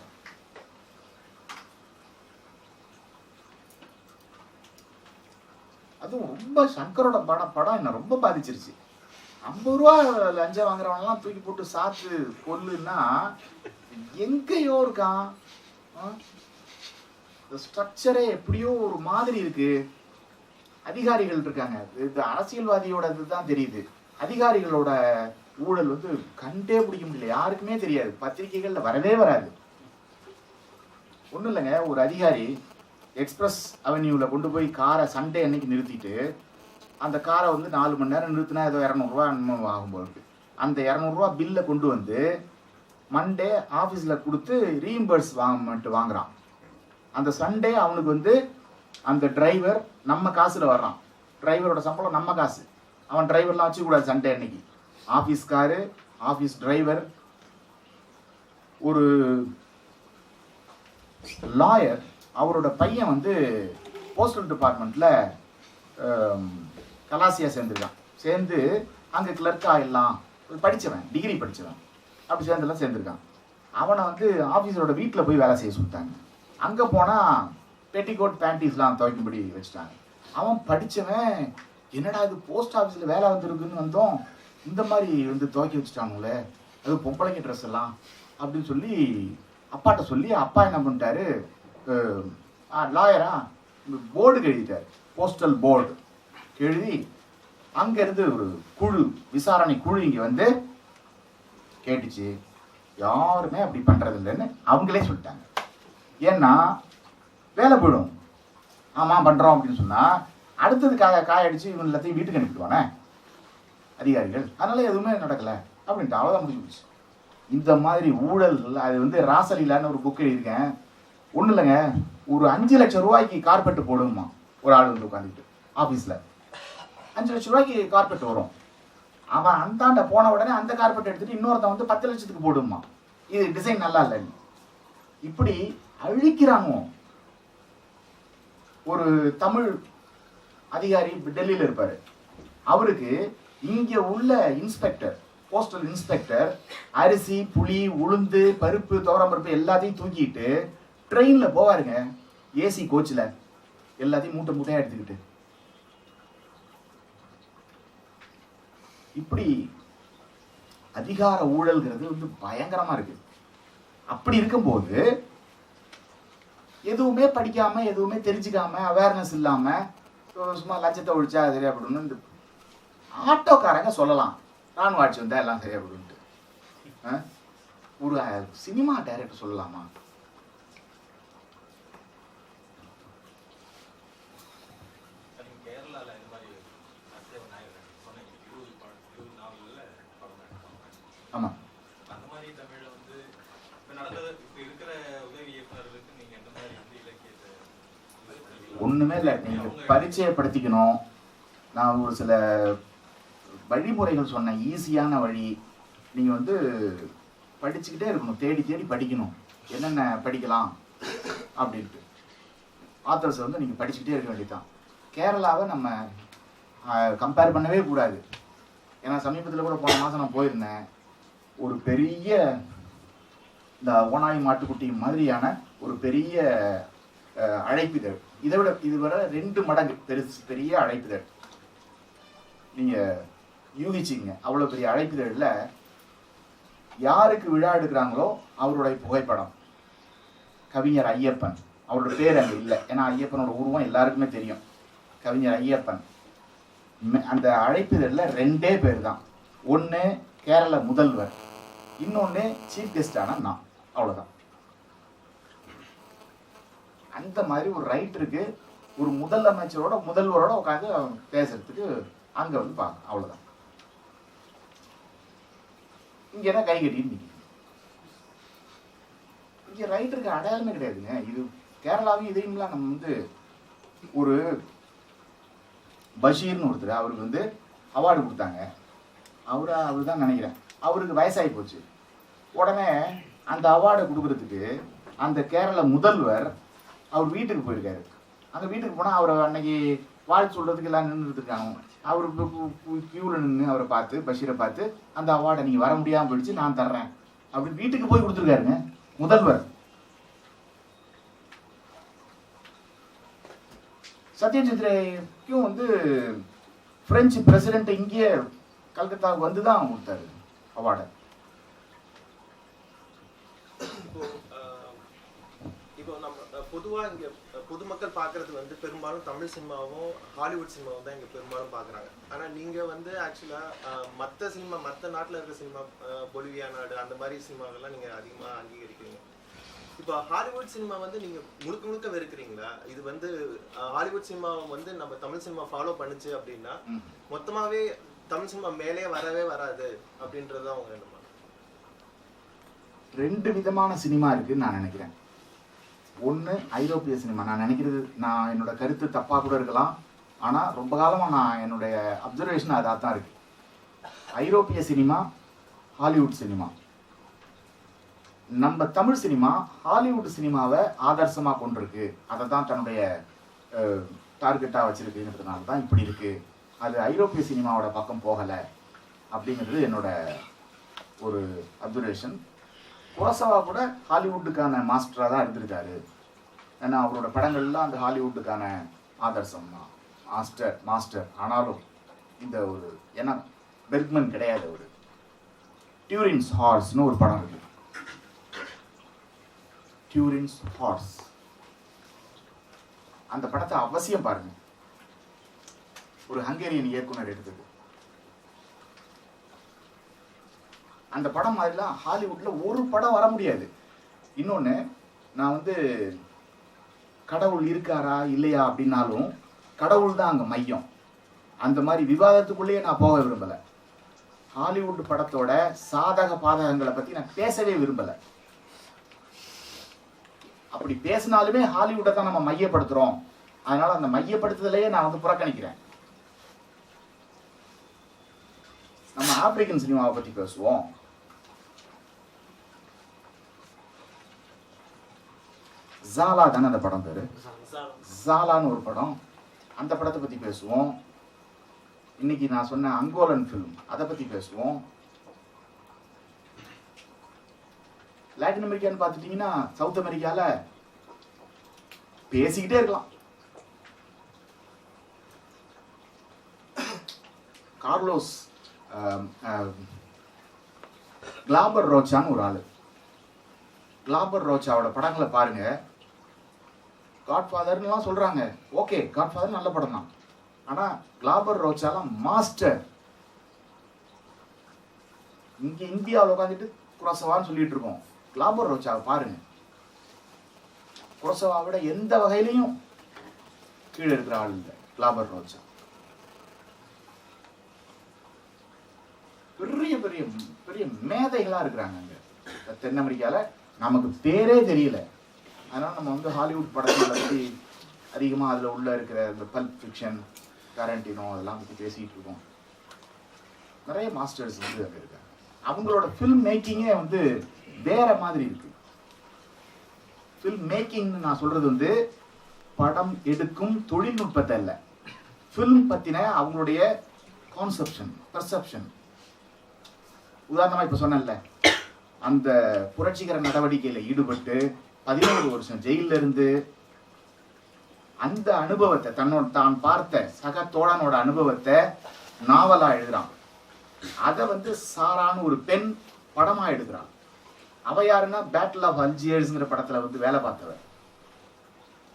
அதுவும் ரொம்ப சங்கரோட படம் என்ன ரொம்ப பாதிச்சிருச்சு. 50 ரூபா லஞ்சம் வாங்குறவனெல்லாம் தூக்கி போட்டு சாத்து கொல்லுன்னா எங்கேயோ இருக்கான். ஸ்ட்ரக்சரே எப்படியோ ஒரு மாதிரி இருக்கு. அதிகாரிகள் இருக்காங்க, இது அரசியல்வாதியோட இதுதான் தெரியுது. அதிகாரிகளோட ஊழல் வந்து கண்டே பிடிக்க முடியல, யாருக்குமே தெரியாது, பத்திரிகைகள்ல வரவே வராது. ஒன்றும் இல்லைங்க, ஒரு அதிகாரி எக்ஸ்பிரஸ் அவென்யூவில் கொண்டு போய் காரை சண்டே அன்னைக்கு நிறுத்திட்டு, அந்த காரை வந்து 4 மணி நேரம் நிறுத்தினா ஏதோ 200 ரூபா இன்னும் ஆகும்போது அந்த 200 ரூபா பில்லை கொண்டு வந்து மண்டே ஆஃபீஸில் கொடுத்து ரீஇம்பர்ஸ் வாங்குறான். அந்த சண்டே அவனுக்கு வந்து அந்த டிரைவர் நம்ம காசுல வர்றான். டிரைவரோட சம்பளம் நம்ம காசு. அவன் டிரைவர்லாம் வச்சுக்கூடாது சண்டே அன்னைக்கு. Office car, office driver. ஒரு லாயர், அவரோட பையன் வந்து போஸ்டல் டிபார்ட்மெண்ட்ல கலாசியா சேர்ந்துருக்கான். சேர்ந்து அங்கே கிளர்க் ஆகிடலாம், படித்தவன், டிகிரி படித்தவன், அப்படி சேர்ந்துலாம் சேர்ந்துருக்கான். அவனை வந்து ஆஃபீஸரோட வீட்டில் போய் வேலை செய்ய சொல்லிட்டாங்க. அங்கே போனால் பெட்டிகோட் பேண்டிஸ்லாம் துவைக்கும்படி வச்சுட்டாங்க. அவன் படித்தவன், என்னடா இது போஸ்ட் ஆஃபீஸில் வேலை வந்துருக்குன்னு வந்தோம், இந்த மாதிரி வந்து துவைக்க வச்சுட்டானுங்களே, அது பொம்பளைங்க ட்ரெஸ் எல்லாம் அப்படின்னு சொல்லி அப்பாட்ட சொல்லி, அப்பா என்ன பண்ணிட்டாரு, லாயரா போர்டு எழுதிட்டார், போஸ்டல் போர்டு எழுதி அங்கேருந்து ஒரு குழு, விசாரணை குழு இங்கே வந்து கேட்டுச்சு. யாருமே அப்படி பண்ணுறது இல்லைன்னு அவங்களே சொல்லிட்டாங்க. ஏன்னா வேலை போயிடும். ஆமாம் பண்ணுறோம் அப்படின்னு சொன்னால் அடுத்தது காயடிச்சு இவங்க எல்லாத்தையும் வீட்டுக்கு அனுப்பிடுவானே அதிகாரிகள். அதனால எதுவுமே நடக்கலை அப்படின்ட்டு அவ்வளோதான் முடிஞ்சு போச்சு. இந்த மாதிரி ஊழல்கள், அது வந்து ராசலீலான்னு ஒரு புக் எழுதியிருக்கேன். ஒன்றும் இல்லைங்க, ஒரு 5 லட்சம் ரூபாய்க்கு கார்பெட்டு போடுமா ஒரு ஆள் வந்து உட்காந்துட்டு ஆஃபீஸில். 5 லட்சம் ரூபாய்க்கு கார்பெட் வரும். அவன் அந்தாண்ட போன உடனே அந்த கார்பெட் எடுத்துட்டு இன்னொருத்தன் வந்து 10 லட்சத்துக்கு போடுமா. இது டிசைன் நல்லா இல்லை. இப்படி அழிக்கிறாங்க. ஒரு தமிழ் அதிகாரி டெல்லியில் இருப்பார். அவருக்கு இங்கே உள்ள இன்ஸ்பெக்டர், போஸ்டல் இன்ஸ்பெக்டர் அரிசி, புளி, உளுந்து, பருப்பு, துவரம்பருப்பு எல்லாத்தையும் தூக்கிட்டு ட்ரெயினில் போவாருங்க. ஏசி கோச்சில் எல்லாத்தையும் மூட்டை மூட்டையாக எடுத்துக்கிட்டு. இப்படி அதிகார ஊழல்கிறது வந்து பயங்கரமா இருக்கு. அப்படி இருக்கும்போது எதுவுமே படிக்காம, எதுவுமே தெரிஞ்சுக்காம, அவேர்னஸ் இல்லாம சும்மா லஞ்சத்தை ஒழிச்சா சரியா போடணும். இந்த ஆட்டோக்காரங்க சொல்லலாம் ராணுவ ஆட்சி வந்தா எல்லாம் சரியா போடுன்ட்டு. ஒரு சினிமா டைரக்டர் சொல்லலாமா? ஆமா, ஒண்ணுமே இல்லை. நீங்க பரிச்சயப்படுத்திக்கணும். நான் ஒரு சில வழிமுறைகள் சொன்னேன், ஈஸியான வழி. நீங்க வந்து படிச்சுக்கிட்டே இருக்கணும், தேடி தேடி படிக்கணும், என்னென்ன படிக்கலாம் அப்படின்ட்டு. ஆத்தர்ஸ் வந்து நீங்க படிச்சுக்கிட்டே இருக்க வேண்டியதுதான். கேரளாவை நம்ம கம்பேர் பண்ணவே கூடாது. ஏன்னா சமீபத்தில் கூட போன மாதம் நான் போயிருந்தேன். ஒரு பெரிய இந்த ஓனாய் மாட்டுக்குட்டி மாதிரியான ஒரு பெரிய அழைப்பிதழ், இதை விட இதுவரை 2 மடங்கு பெரிய அழைப்பிதழ். நீங்கள் யூகிச்சிங்க, அவ்வளோ பெரிய அழைப்பிதழில் யாருக்கு விழா எடுக்கிறாங்களோ அவருடைய புகைப்படம். கவிஞர் ஐயப்பன், அவரோட பேர் அங்கே இல்லை, ஏன்னா ஐயப்பனோட உருவம் எல்லாருக்குமே தெரியும். கவிஞர் ஐயப்பன். அந்த அழைப்பிதழில் 2 பேர் தான். ஒன்று கேரள முதல்வர், இன்னொன்று சீஃப் கெஸ்டான நான். அவ்வளோதான். அந்த மாதிரி ஒரு ரைட்டருக்கு ஒரு முதலமைச்சரோட முதல்வரோட உட்காந்து பேசுறதுக்கு அங்கே வந்து பார்க்க, அவ்வளோதான். இங்கே தான் கை கட்டின்னு நிற்கும். இங்கே ரைட்டருக்கு அடையாளமே கிடையாதுங்க. இது கேரளாவையும் இதையும்லாம் நம்ம வந்து ஒரு பஷீர்னு ஒருத்தர், அவருக்கு வந்து அவார்டு கொடுத்தாங்க. அவர் தான் நினைக்கிறேன். அவருக்கு வயசாகி போச்சு. உடனே அந்த அவார்டை கொடுக்கறதுக்கு அந்த கேரள முதல்வர் அவர் வீட்டுக்கு போயிருக்காரு. அந்த வீட்டுக்கு போனால் அவரை அன்னைக்கு வாழ்த்து சொல்கிறதுக்கு எல்லாம் நின்றுருக்காங்க. அவர் கியூவில் நின்று அவரை பார்த்து, பஷீரை பார்த்து, அந்த அவார்டை நீங்கள் வர முடியாமல் போயிடுச்சு, நான் தர்றேன் அப்படின்னு வீட்டுக்கு போய் கொடுத்துருக்காருங்க முதல்வர். சத்யஜித் ரேக்கும் வந்து பிரெஞ்சு பிரசிடென்ட் இங்கே கல்கத்தாவுக்கு வந்து தான் கொடுத்தாரு அவார்டை. இப்போ நம்ம பொதுவாக இங்கே பொதுமக்கள் பார்க்கறது வந்து பெரும்பாலும் தமிழ் சினிமாவும் ஹாலிவுட் சினிமாவும் தான் இங்கே பெரும்பாலும் பார்க்குறாங்க. ஆனால் நீங்கள் வந்து ஆக்சுவலாக மற்ற சினிமா, மற்ற நாட்டில் இருக்கிற சினிமா, பொலிவியா நாடு, அந்த மாதிரி சினிமாவெல்லாம் நீங்கள் அதிகமாக அங்கீகரிக்கிறீங்க. இப்போ ஹாலிவுட் சினிமா வந்து நீங்கள் முழுக்க முழுக்க வெறுக்கிறீங்களா? இது வந்து ஹாலிவுட் சினிமாவை வந்து நம்ம தமிழ் சினிமா ஃபாலோ பண்ணுச்சு அப்படின்னா மொத்தமாகவே தமிழ் சினிமா மேலே வரவே வராது அப்படின்றது தான் அவங்க எண்ணமா? 2 விதமான சினிமா இருக்குன்னு நான் நினைக்கிறேன். ஒன்று ஐரோப்பிய சினிமா. நான் நினைக்கிறது, நான் என்னோட கருத்து தப்பாக கூட இருக்கலாம், ஆனால் ரொம்ப காலமாக நான் என்னுடைய அப்சர்வேஷன் அதாக தான் இருக்கு. ஐரோப்பிய சினிமா, ஹாலிவுட் சினிமா. நம்ம தமிழ் சினிமா ஹாலிவுட் சினிமாவை ஆதர்சமாக கொண்டிருக்கு, அதை தான் தன்னுடைய டார்கெட்டாக வச்சிருக்குங்கிறதுனால தான் இப்படி இருக்கு. அது ஐரோப்பிய சினிமாவோட பக்கம் போகலை அப்படிங்கிறது என்னோட ஒரு அப்சர்வேஷன். குரோசவா கூட ஹாலிவுட்டுக்கான மாஸ்டராக தான் இருந்திருக்காரு. ஏன்னா அவரோட படங்கள்லாம் அந்த ஹாலிவுட்டுக்கான ஆதர்சம் தான், மாஸ்டர். ஆனாலும் இந்த ஒரு ஏன்னா பெர்க்மன் கிடையாது. ஒரு டியூரின்ஸ் ஹார்ஸ்னு ஒரு படம் இருக்கு. டியூரின்ஸ் ஹார்ஸ், அந்த படத்தை அவசியம் பாருங்க. ஒரு ஹங்கேரியன் இயக்குனர் எடுத்தது. அந்த படம் மாதிரிலாம் ஹாலிவுட்ல ஒரு படம் வர முடியாது. இன்னொன்று, நான் வந்து கடவுள் இருக்காரா இல்லையா அப்படின்னாலும் கடவுள் தான் அங்கே மையம். அந்த மாதிரி விவாதத்துக்குள்ளேயே நான் போக விரும்பலை. ஹாலிவுட் படத்தோட சாதக பாதகங்களை பற்றி நான் பேசவே விரும்பலை. அப்படி பேசினாலுமே ஹாலிவுட்டை தான் நம்ம மையப்படுத்துகிறோம். அதனால அந்த மையப்படுத்துதலையே நான் வந்து புறக்கணிக்கிறேன். நம்ம ஆப்பிரிக்கன் சினிமாவை பற்றி பேசுவோம். ஜாலா தானே அந்த படம் பேரு, ஜாலான்னு ஒரு படம். அந்த படத்தை பற்றி பேசுவோம். இன்னைக்கு நான் சொன்ன அங்கோலன் ஃபிலிம், அதை பற்றி பேசுவோம். லாட்டின் அமெரிக்கான்னு பார்த்துட்டீங்கன்னா சவுத் அமெரிக்காவில் பேசிக்கிட்டே இருக்கலாம். கார்லோஸ் கிளாபர் ரோச்சான்னு ஒரு ஆளு. கிளாபர் ரோச்சாவோட படங்களை பாருங்க. காட்ஃபாதர்லாம் சொல்றாங்க, ஓகே காட்ஃபாதர் நல்ல படம் தான். ஆனா கிளாபர் ரோச்சாலாம் மாஸ்டர். இங்க இந்தியாவில் உட்காந்துட்டு குரோசவான்னு சொல்லிட்டு இருக்கோம். கிளாபர் ரோச்சாவை பாருங்க. குரோசவா விட எந்த வகையிலையும் கீழே இருக்கிற ஆள் இல்லை கிளாபர் ரோச்சா. பெரிய பெரிய பெரிய மேதைகளா இருக்கிறாங்க அங்க தென் அமெரிக்கால. நமக்கு பேரே தெரியல. அதனால நம்ம வந்து ஹாலிவுட் படங்களை பற்றி அதிகமாக அதில் உள்ள இருக்கிற இந்த பல்ப் ஃபிக்ஷன், டாரண்டினோ அதெல்லாம் பற்றி பேசிகிட்டு இருக்கோம். நிறைய மாஸ்டர்ஸ் வந்து அங்கே இருக்காங்க. அவங்களோட ஃபில்ம் மேக்கிங்கே வந்து வேற மாதிரி இருக்கு. ஃபில்ம் மேக்கிங்னு நான் சொல்றது வந்து படம் எடுக்கும் தொழில்நுட்பத்தை இல்லை, ஃபில்ம் பற்றின அவங்களுடைய கான்செப்ஷன், பெர்செப்ஷன். உதாரணமாக இப்போ சொன்னேன்ல, அந்த புரட்சிகர நடவடிக்கையில் ஈடுபட்டு 11 வருஷம் ஜெயிலில் இருந்து அந்த அனுபவத்தை, தான் பார்த்த சக தோழனோட அனுபவத்தை நாவலா எழுதுறான். அதை வந்து சாரான்னு ஒரு பெண் படமா எடுக்கிறான். அவ யாருன்னா பேட்டில் ஆஃப் அல்ஜியர்ஸ்ங்கிற படத்துல வந்து வேலை பார்த்தவர்.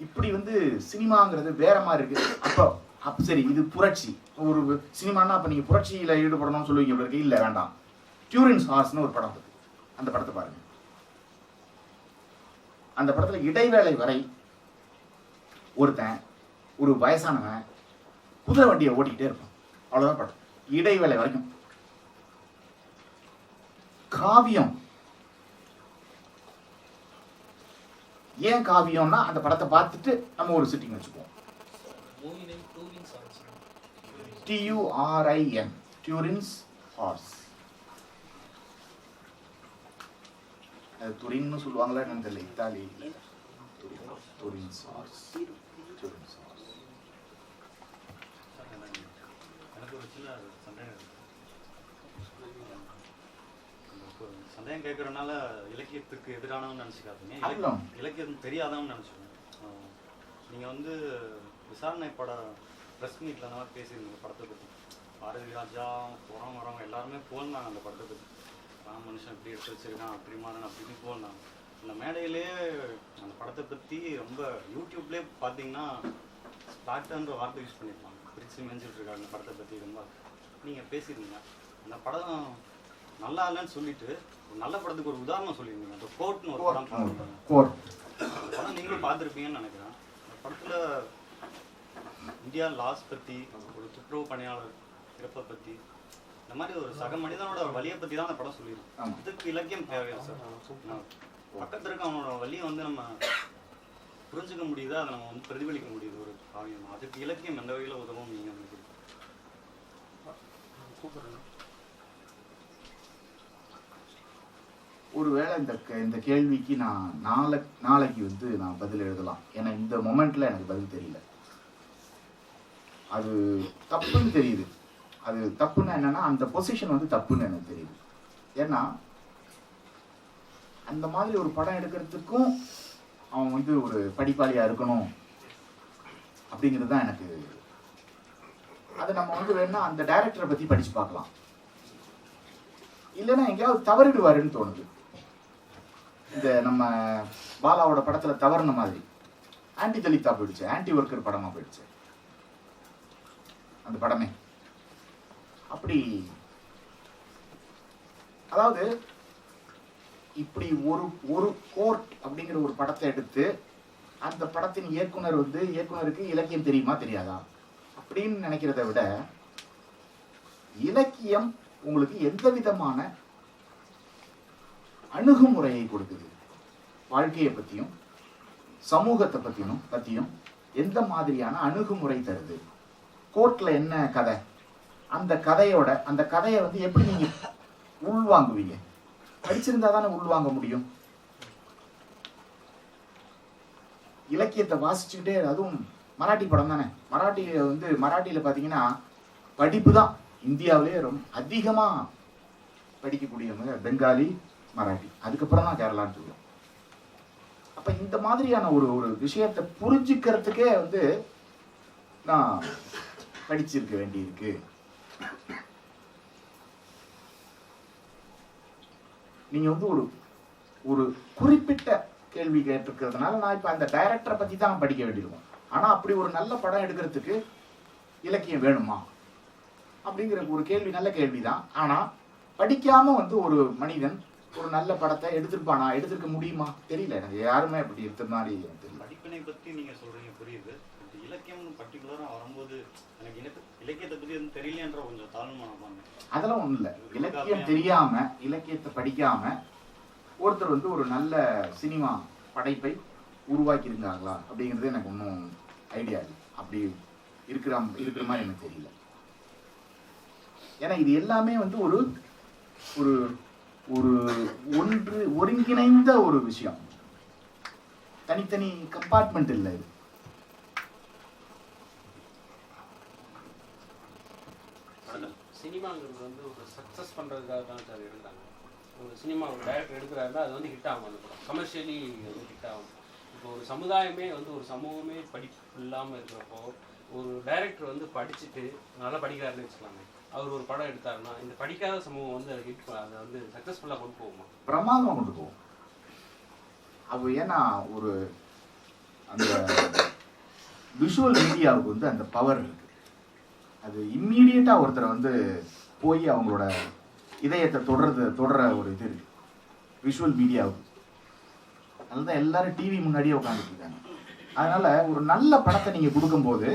இப்படி வந்து சினிமாங்கிறது வேற மாதிரி இருக்கு. அப்போ சரி, இது புரட்சி ஒரு சினிமானா அப்ப நீங்க புரட்சியில ஈடுபடணும்னு சொல்லுவீங்க இருக்கு. இல்ல வேண்டாம். டியூரின்ஸ் ஹார்ஸ்னு ஒரு படம் இருக்கு, அந்த படத்தை பாருங்க. அந்த படத்துல இடைவேளை வரை ஒருத்தன், ஒரு வயசானவன் குதிரை வண்டியை ஓட்டிக்கிட்டே இருப்பான். அவ்வளவுதான் படம், இடைவேளை வரைக்கும். காவியம் ஏன் காவியம்னா அந்த படத்தை பார்த்துட்டு நம்ம ஒரு சிட்டிங் வச்சுக்குவோம். TURIN, Turin's horse. அது துரின்னு சொல்லுவாங்களா என்னன்னு தெரியல, Italy. Turin's horse, Turin's horse. எனக்கு ஒரு சின்ன சந்தேகம் கேட்கறதுனால இலக்கியத்துக்கு எதிரானவன்னு நினச்சிக்காதீங்க, இலக்கியம் தெரியாதவன்னு நினச்சிக்கோங்க. நீங்கள் வந்து விசாரணை ப்ரெஸ் மீட்டில் அந்த மாதிரி பேசியிருந்தீங்க படத்தை பற்றி. பாரதி ராஜா, புறம் வரவங்க எல்லாருமே போனாங்க அந்த படத்தை பற்றி. மனுஷன் இப்படி எடுத்து வச்சிருக்கான், அப்படி மாறன் அப்படின்னு போனாங்க. அந்த மேடையிலேயே அந்த படத்தை பற்றி ரொம்ப யூடியூப்லேயே பார்த்தீங்கன்னா ஸ்பாக்டன்ற வார்த்தை யூஸ் பண்ணியிருப்பாங்க. பிரித்து மெஞ்சிட்டு இருக்காங்க அந்த படத்தை பற்றி. ரொம்ப நீங்கள் பேசியிருந்தீங்க. அந்த படம் நல்லா இல்லைன்னு சொல்லிட்டு ஒரு நல்ல படத்துக்கு ஒரு உதாரணம் சொல்லியிருந்தீங்க. அந்த கோர்ட்னு ஒரு படம் அந்த படம் நீங்களும் பார்த்துருப்பீங்கன்னு நினைக்கிறேன். அந்த படத்தில் இந்தியா லாஸ் பற்றி, ஒரு துப்புரவு பணியாளர் இறப்பை பற்றி, இந்த மாதிரி ஒரு சக மனிதனோட வழியை பற்றி தான் அந்த படம் சொல்லியிருக்கோம். இதுக்கு இலக்கியம் தேவையா சார்? பக்கத்தில் இருக்க அவனோட வழியை வந்து நம்ம புரிஞ்சுக்க முடியுது, அதை நம்ம வந்து பிரதிபலிக்க முடியுது ஒரு காவியம். அதுக்கு இலக்கியம் எந்த வகையில் உதவும் நீங்கள் வந்து ஒருவேளை இந்த கேள்விக்கு நான் நாளைக்கு வந்து நான் பதில் எழுதலாம். ஏன்னா இந்த மொமெண்ட்ல எனக்கு பதில் தெரியல. அது தப்புன்னு தெரியுது. அது தப்புன்னா என்னன்னா அந்த பொசிஷன் வந்து தப்புன்னு எனக்கு தெரியுது. ஏன்னா அந்த மாதிரி ஒரு படம் எடுக்கிறதுக்கும் அவன் வந்து ஒரு படிப்பாளியா இருக்கணும் அப்படிங்கிறது தான் எனக்கு. அதை நம்ம வந்து வேணா அந்த டைரக்டரை பத்தி படிச்சு பார்க்கலாம். இல்லைன்னா எங்கேயாவது தவறிடுவாருன்னு தோணுது. இந்த நம்ம பாலாவோட படத்துல தவறுன மாதிரி ஆன்டி தலித்தா போயிடுச்சு, ஆன்டி ஒர்க்கர் படமா போயிடுச்சு. அந்த படமே. அப்படி அதாவது இப்படி ஒரு கோர்ட் அப்படிங்கிற ஒரு படத்தை எடுத்து அந்த படத்தின் இயக்குனருக்கு இலக்கியம் தெரியுமா தெரியாதா அப்படின்னு நினைக்கிறத விட, இலக்கியம் உங்களுக்கு எந்த விதமான அணுகுமுறையை கொடுக்குது, வாழ்க்கையை பத்தியும் சமூகத்தை பத்தியும் எந்த மாதிரியான அணுகுமுறை தருது. கோர்ட்ல என்ன கதை, அந்த கதையை வந்து எப்படி நீங்க உள்வாங்குவீங்க? படிச்சிருந்தா தானே உள்வாங்க முடியும். இலக்கியத்தை வாசிச்சுக்கிட்டே, அதுவும் மராட்டி படம் தானே. மராட்டியில பாத்தீங்கன்னா படிப்பு தான் இந்தியாவிலேயே ரொம்ப அதிகமா படிக்கக்கூடியவங்க பெங்காலி, மராட்டி, அதுக்கப்புறம் தான் கேரளான்னு சொல்லுவோம். அப்ப இந்த மாதிரியான ஒரு விஷயத்தை புரிஞ்சுக்கிறதுக்கே வந்து நான் படிச்சிருக்க வேண்டியிருக்கு. நீங்க வந்து ஒரு குறிப்பிட்ட கேள்வி கேட்டிருக்கிறதுனால நான் இப்ப அந்த டைரக்டரை பத்தி தான் படிக்க வேண்டியிருக்கும். ஆனா அப்படி ஒரு நல்ல படம் எடுக்கிறதுக்கு இலக்கியம் வேணுமா அப்படிங்கிற ஒரு கேள்வி நல்ல கேள்விதான். ஆனா படிக்காம வந்து ஒரு மனிதன் ஒரு நல்ல படத்தை எடுத்திருக்க முடியுமா தெரியல. எனக்கு யாருமே அப்படி எடுத்த மாதிரி தெரியல. படிப்பினை பத்தி நீங்க சொல்றீங்க, புரியுது. இலக்கியம் பர்டிகுலரா வரும்போது எனக்கு இலக்கியத்தை பத்தி எதுவும் தெரியலன்ற கொஞ்சம் தாழ்மானமா. அதெல்லாம் ஒண்ணும் இல்லை. இலக்கியம் தெரியாம, இலக்கியத்தை படிக்காம ஒருத்தர் வந்து ஒரு நல்ல சினிமா படைப்பை உருவாக்கி இருக்காங்களா அப்படிங்கிறது எனக்கு ஒன்றும் ஐடியா இல்லை. அப்படி இருக்கிற மாதிரி எனக்கு தெரியல. ஏன்னா இது எல்லாமே வந்து ஒரு ஒரு ஒருங்கிணைந்த ஒரு விஷயம், தனித்தனி கம்பார்ட்மெண்ட் இல்லை இது. சினிமாங்கிறது வந்து ஒரு சக்ஸஸ் பண்ணுறதுக்காக தான் சார் எடுக்கிறாங்க. ஒரு சினிமா ஒரு டைரக்டர் எடுக்கிறாருன்னா அது வந்து ஹிட் ஆகும், அந்த படம் கமர்ஷியலி வந்து ஹிட் ஆகும். இப்போ ஒரு சமுதாயமே வந்து ஒரு சமூகமே படிப்பு இல்லாமல் இருக்கிறப்போ ஒரு டைரக்டர் வந்து படிச்சுட்டு நல்லா படிக்கிறாருன்னு வச்சுக்கலாங்க, அவர் ஒரு படம் எடுத்தாருன்னா இந்த படிக்காத சமூகம் வந்து அதை ஹிட் அதை வந்து சக்ஸஸ்ஃபுல்லாக கொண்டு போகுமா? பிரமாதமாக கொண்டு போகும். அப்போ ஏன்னா ஒரு அந்த விஷுவல் மீடியாவுக்கு வந்து அந்த பவர் இருக்கு. அது இம்மீடியட்டாக ஒருத்தரை வந்து போய் அவங்களோட இதயத்தை தொடர ஒரு இது இருக்கு விஷுவல் மீடியாவுக்கு. அதுதான் எல்லாரும் டிவி முன்னாடியே உட்காந்துட்டு இருக்காங்க. அதனால ஒரு நல்ல படத்தை நீங்க கொடுக்கும்போது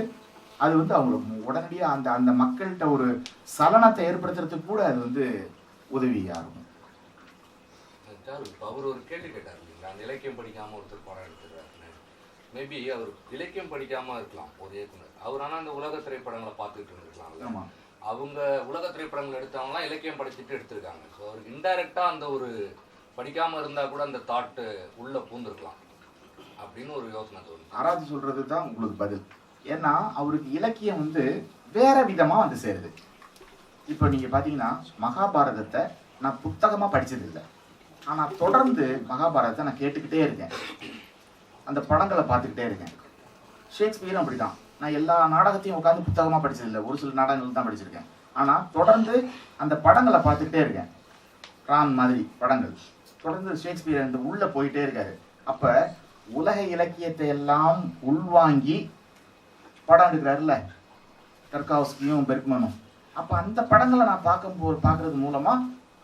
அது வந்து அவங்களுக்கு உடனடியாக அந்த மக்கள்கிட்ட ஒரு சலனத்தை ஏற்படுத்துறதுக்கு கூட அது வந்து உதவியா இருக்கும். அவர் ஒரு கேள்வி கேட்டார் இல்லைங்களா, அந்த இலக்கியம் படிக்காம ஒருத்தர் படம் எடுத்துக்கிறாருன்னு. மேபி அவர் இலக்கியம் படிக்காம இருக்கலாம் ஒரு இயக்குனர், அவர் ஆனால் அந்த உலக திரைப்படங்களை பார்த்துட்டு இருந்திருக்கலாம்ல. அவங்க உலக திரைப்படங்கள் எடுத்தவங்களாம் இலக்கியம் படிச்சுட்டு எடுத்திருக்காங்க. ஸோ அவருக்கு இன்டைரக்டா அந்த ஒரு படிக்காம இருந்தா கூட அந்த தாட்டு உள்ள பூந்துருக்கலாம் அப்படின்னு ஒரு யோசனை தோணும். ஆராய்ச்சி சொல்றது தான் உங்களுக்கு பதில். ஏன்னா அவருக்கு இலக்கியம் வந்து வேற விதமா வந்து சேருது. இப்போ நீங்க பாத்தீங்கன்னா மகாபாரதத்தை நான் புத்தகமா படிச்சது இல்லை, ஆனா தொடர்ந்து மகாபாரதத்தை நான் கேட்டுக்கிட்டே இருக்கேன், அந்த படங்களை பார்த்துக்கிட்டே இருக்கேன். ஷேக்ஸ்பியரும் அப்படிதான். நான் எல்லா நாடகத்தையும் உட்காந்து புத்தகமா படிச்சதில்லை, ஒரு சில நாடகங்கள் தான் படிச்சிருக்கேன். ஆனா தொடர்ந்து அந்த படங்களை பார்த்துக்கிட்டே இருக்கேன். ரான் மாதிரி படங்கள் தொடர்ந்து ஷேக்ஸ்பியர் இந்த உள்ள போயிட்டே இருக்காரு. அப்ப உலக இலக்கியத்தை எல்லாம் உள்வாங்கி படம் எடுக்கிறாருல்ல டர்காவ்ஸ்கியும் பெர்க்மனும். அப்ப அந்த படங்களை நான் பார்க்கறது மூலமா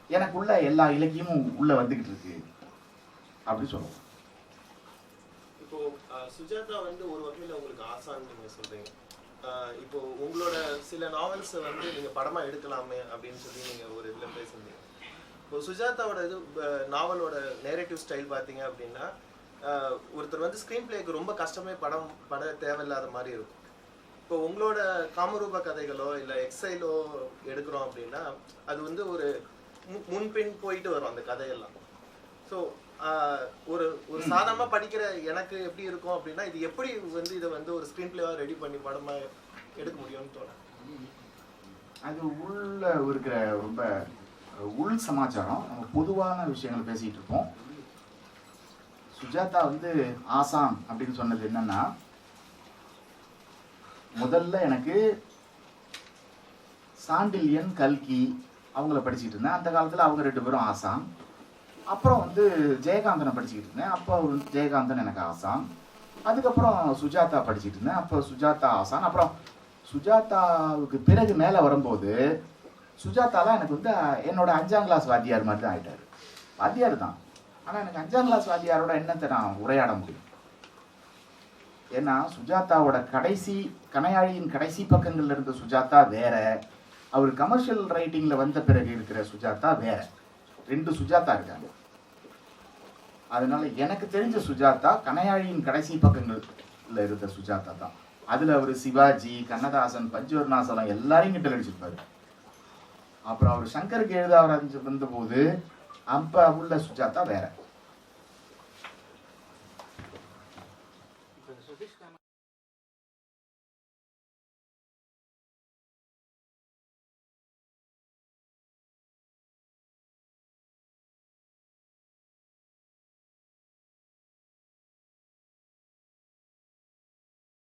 எனக்குள்ள எல்லா இலக்கியமும் உள்ள வந்துகிட்டு இருக்கு அப்படி சொல்லுவோம். இப்போ சுஜாதா வந்து ஒரு வகையில உங்களுக்கு ஆசான் நீங்க சொல்றீங்க. இப்போ உங்களோட சில நாவல்ஸ் வந்து நீங்க படமா எடுக்கலாமே அப்படின்னு சொல்லி நீங்க ஒரு இதுல பேசுறீங்க. இப்போ சுஜாதாவோட இது நாவலோட நேரேட்டிவ் ஸ்டைல் பார்த்தீங்க அப்படின்னா ஒருத்தர் வந்து ஸ்க்ரீன் பிளேக்கு ரொம்ப கஷ்டமே பட தேவையில்லாத மாதிரி இருக்கும். இப்போ உங்களோட காமரூப கதைகளோ இல்லை எக்ஸைலோ எடுக்கிறோம் அப்படின்னா அது வந்து ஒரு முன்பின் போயிட்டு வரும் அந்த கதையெல்லாம். ஸோ ஒரு சாதாரணமாக படிக்கிற எனக்கு எப்படி இருக்கும் அப்படின்னா இது எப்படி வந்து இதை வந்து ஒரு ஸ்க்ரீன் பிளேவாக ரெடி பண்ணி படமாக எடுக்க முடியும்னு தோணும். அது உள்ள இருக்கிற ரொம்ப உள் சமாச்சாரம். நம்ம பொதுவான விஷயங்கள் பேசிட்டு இருப்போம். சுஜாதா வந்து ஆசான் அப்படின்னு சொன்னது என்னன்னா, முதல்ல எனக்கு சாண்டில்யன், கல்கி அவங்கள படிச்சுட்டு இருந்தேன். அந்த காலத்தில் அவங்க 2 பேரும் ஆசான். அப்புறம் வந்து ஜெயகாந்தனை படிச்சுக்கிட்டு இருந்தேன். அப்போ ஜெயகாந்தன் எனக்கு ஆசான். அதுக்கப்புறம் சுஜாதா படிச்சுட்டு இருந்தேன். அப்போ சுஜாதா ஆசான். அப்புறம் சுஜாதாவுக்கு பிறகு மேலே வரும்போது சுஜாதாலாம் எனக்கு வந்து என்னோட 5ஆம் கிளாஸ் வாத்தியார் மாதிரி தான் ஆயிட்டாரு. வாத்தியார் தான், ஆனால் எனக்கு 5ஆம் கிளாஸ் வாத்தியாரோட என்னத்தை நான் உரையாட முடியும்? ஏன்னா சுஜாதாவோட கணையாழியின் கடைசி பக்கங்கள்ல இருந்த சுஜாதா வேற, அவர் கமர்ஷியல் ரைட்டிங்ல வந்த பிறகு இருக்கிற சுஜாதா வேற. 2 சுஜாதா இருக்காங்க. அதனால எனக்கு தெரிஞ்ச சுஜாதா கணையாழியின் கடைசி பக்கங்கள்ல இருந்த சுஜாதா தான். அதுல அவர் சிவாஜி, கண்ணதாசன், பஞ்சவர்ணாசலம் எல்லாரையும் கிட்ட அடிச்சிருப்பாரு. அப்புறம் அவர் சங்கருக்கு எழுத வந்தபோது அப்ப உள்ள சுஜாதா வேற.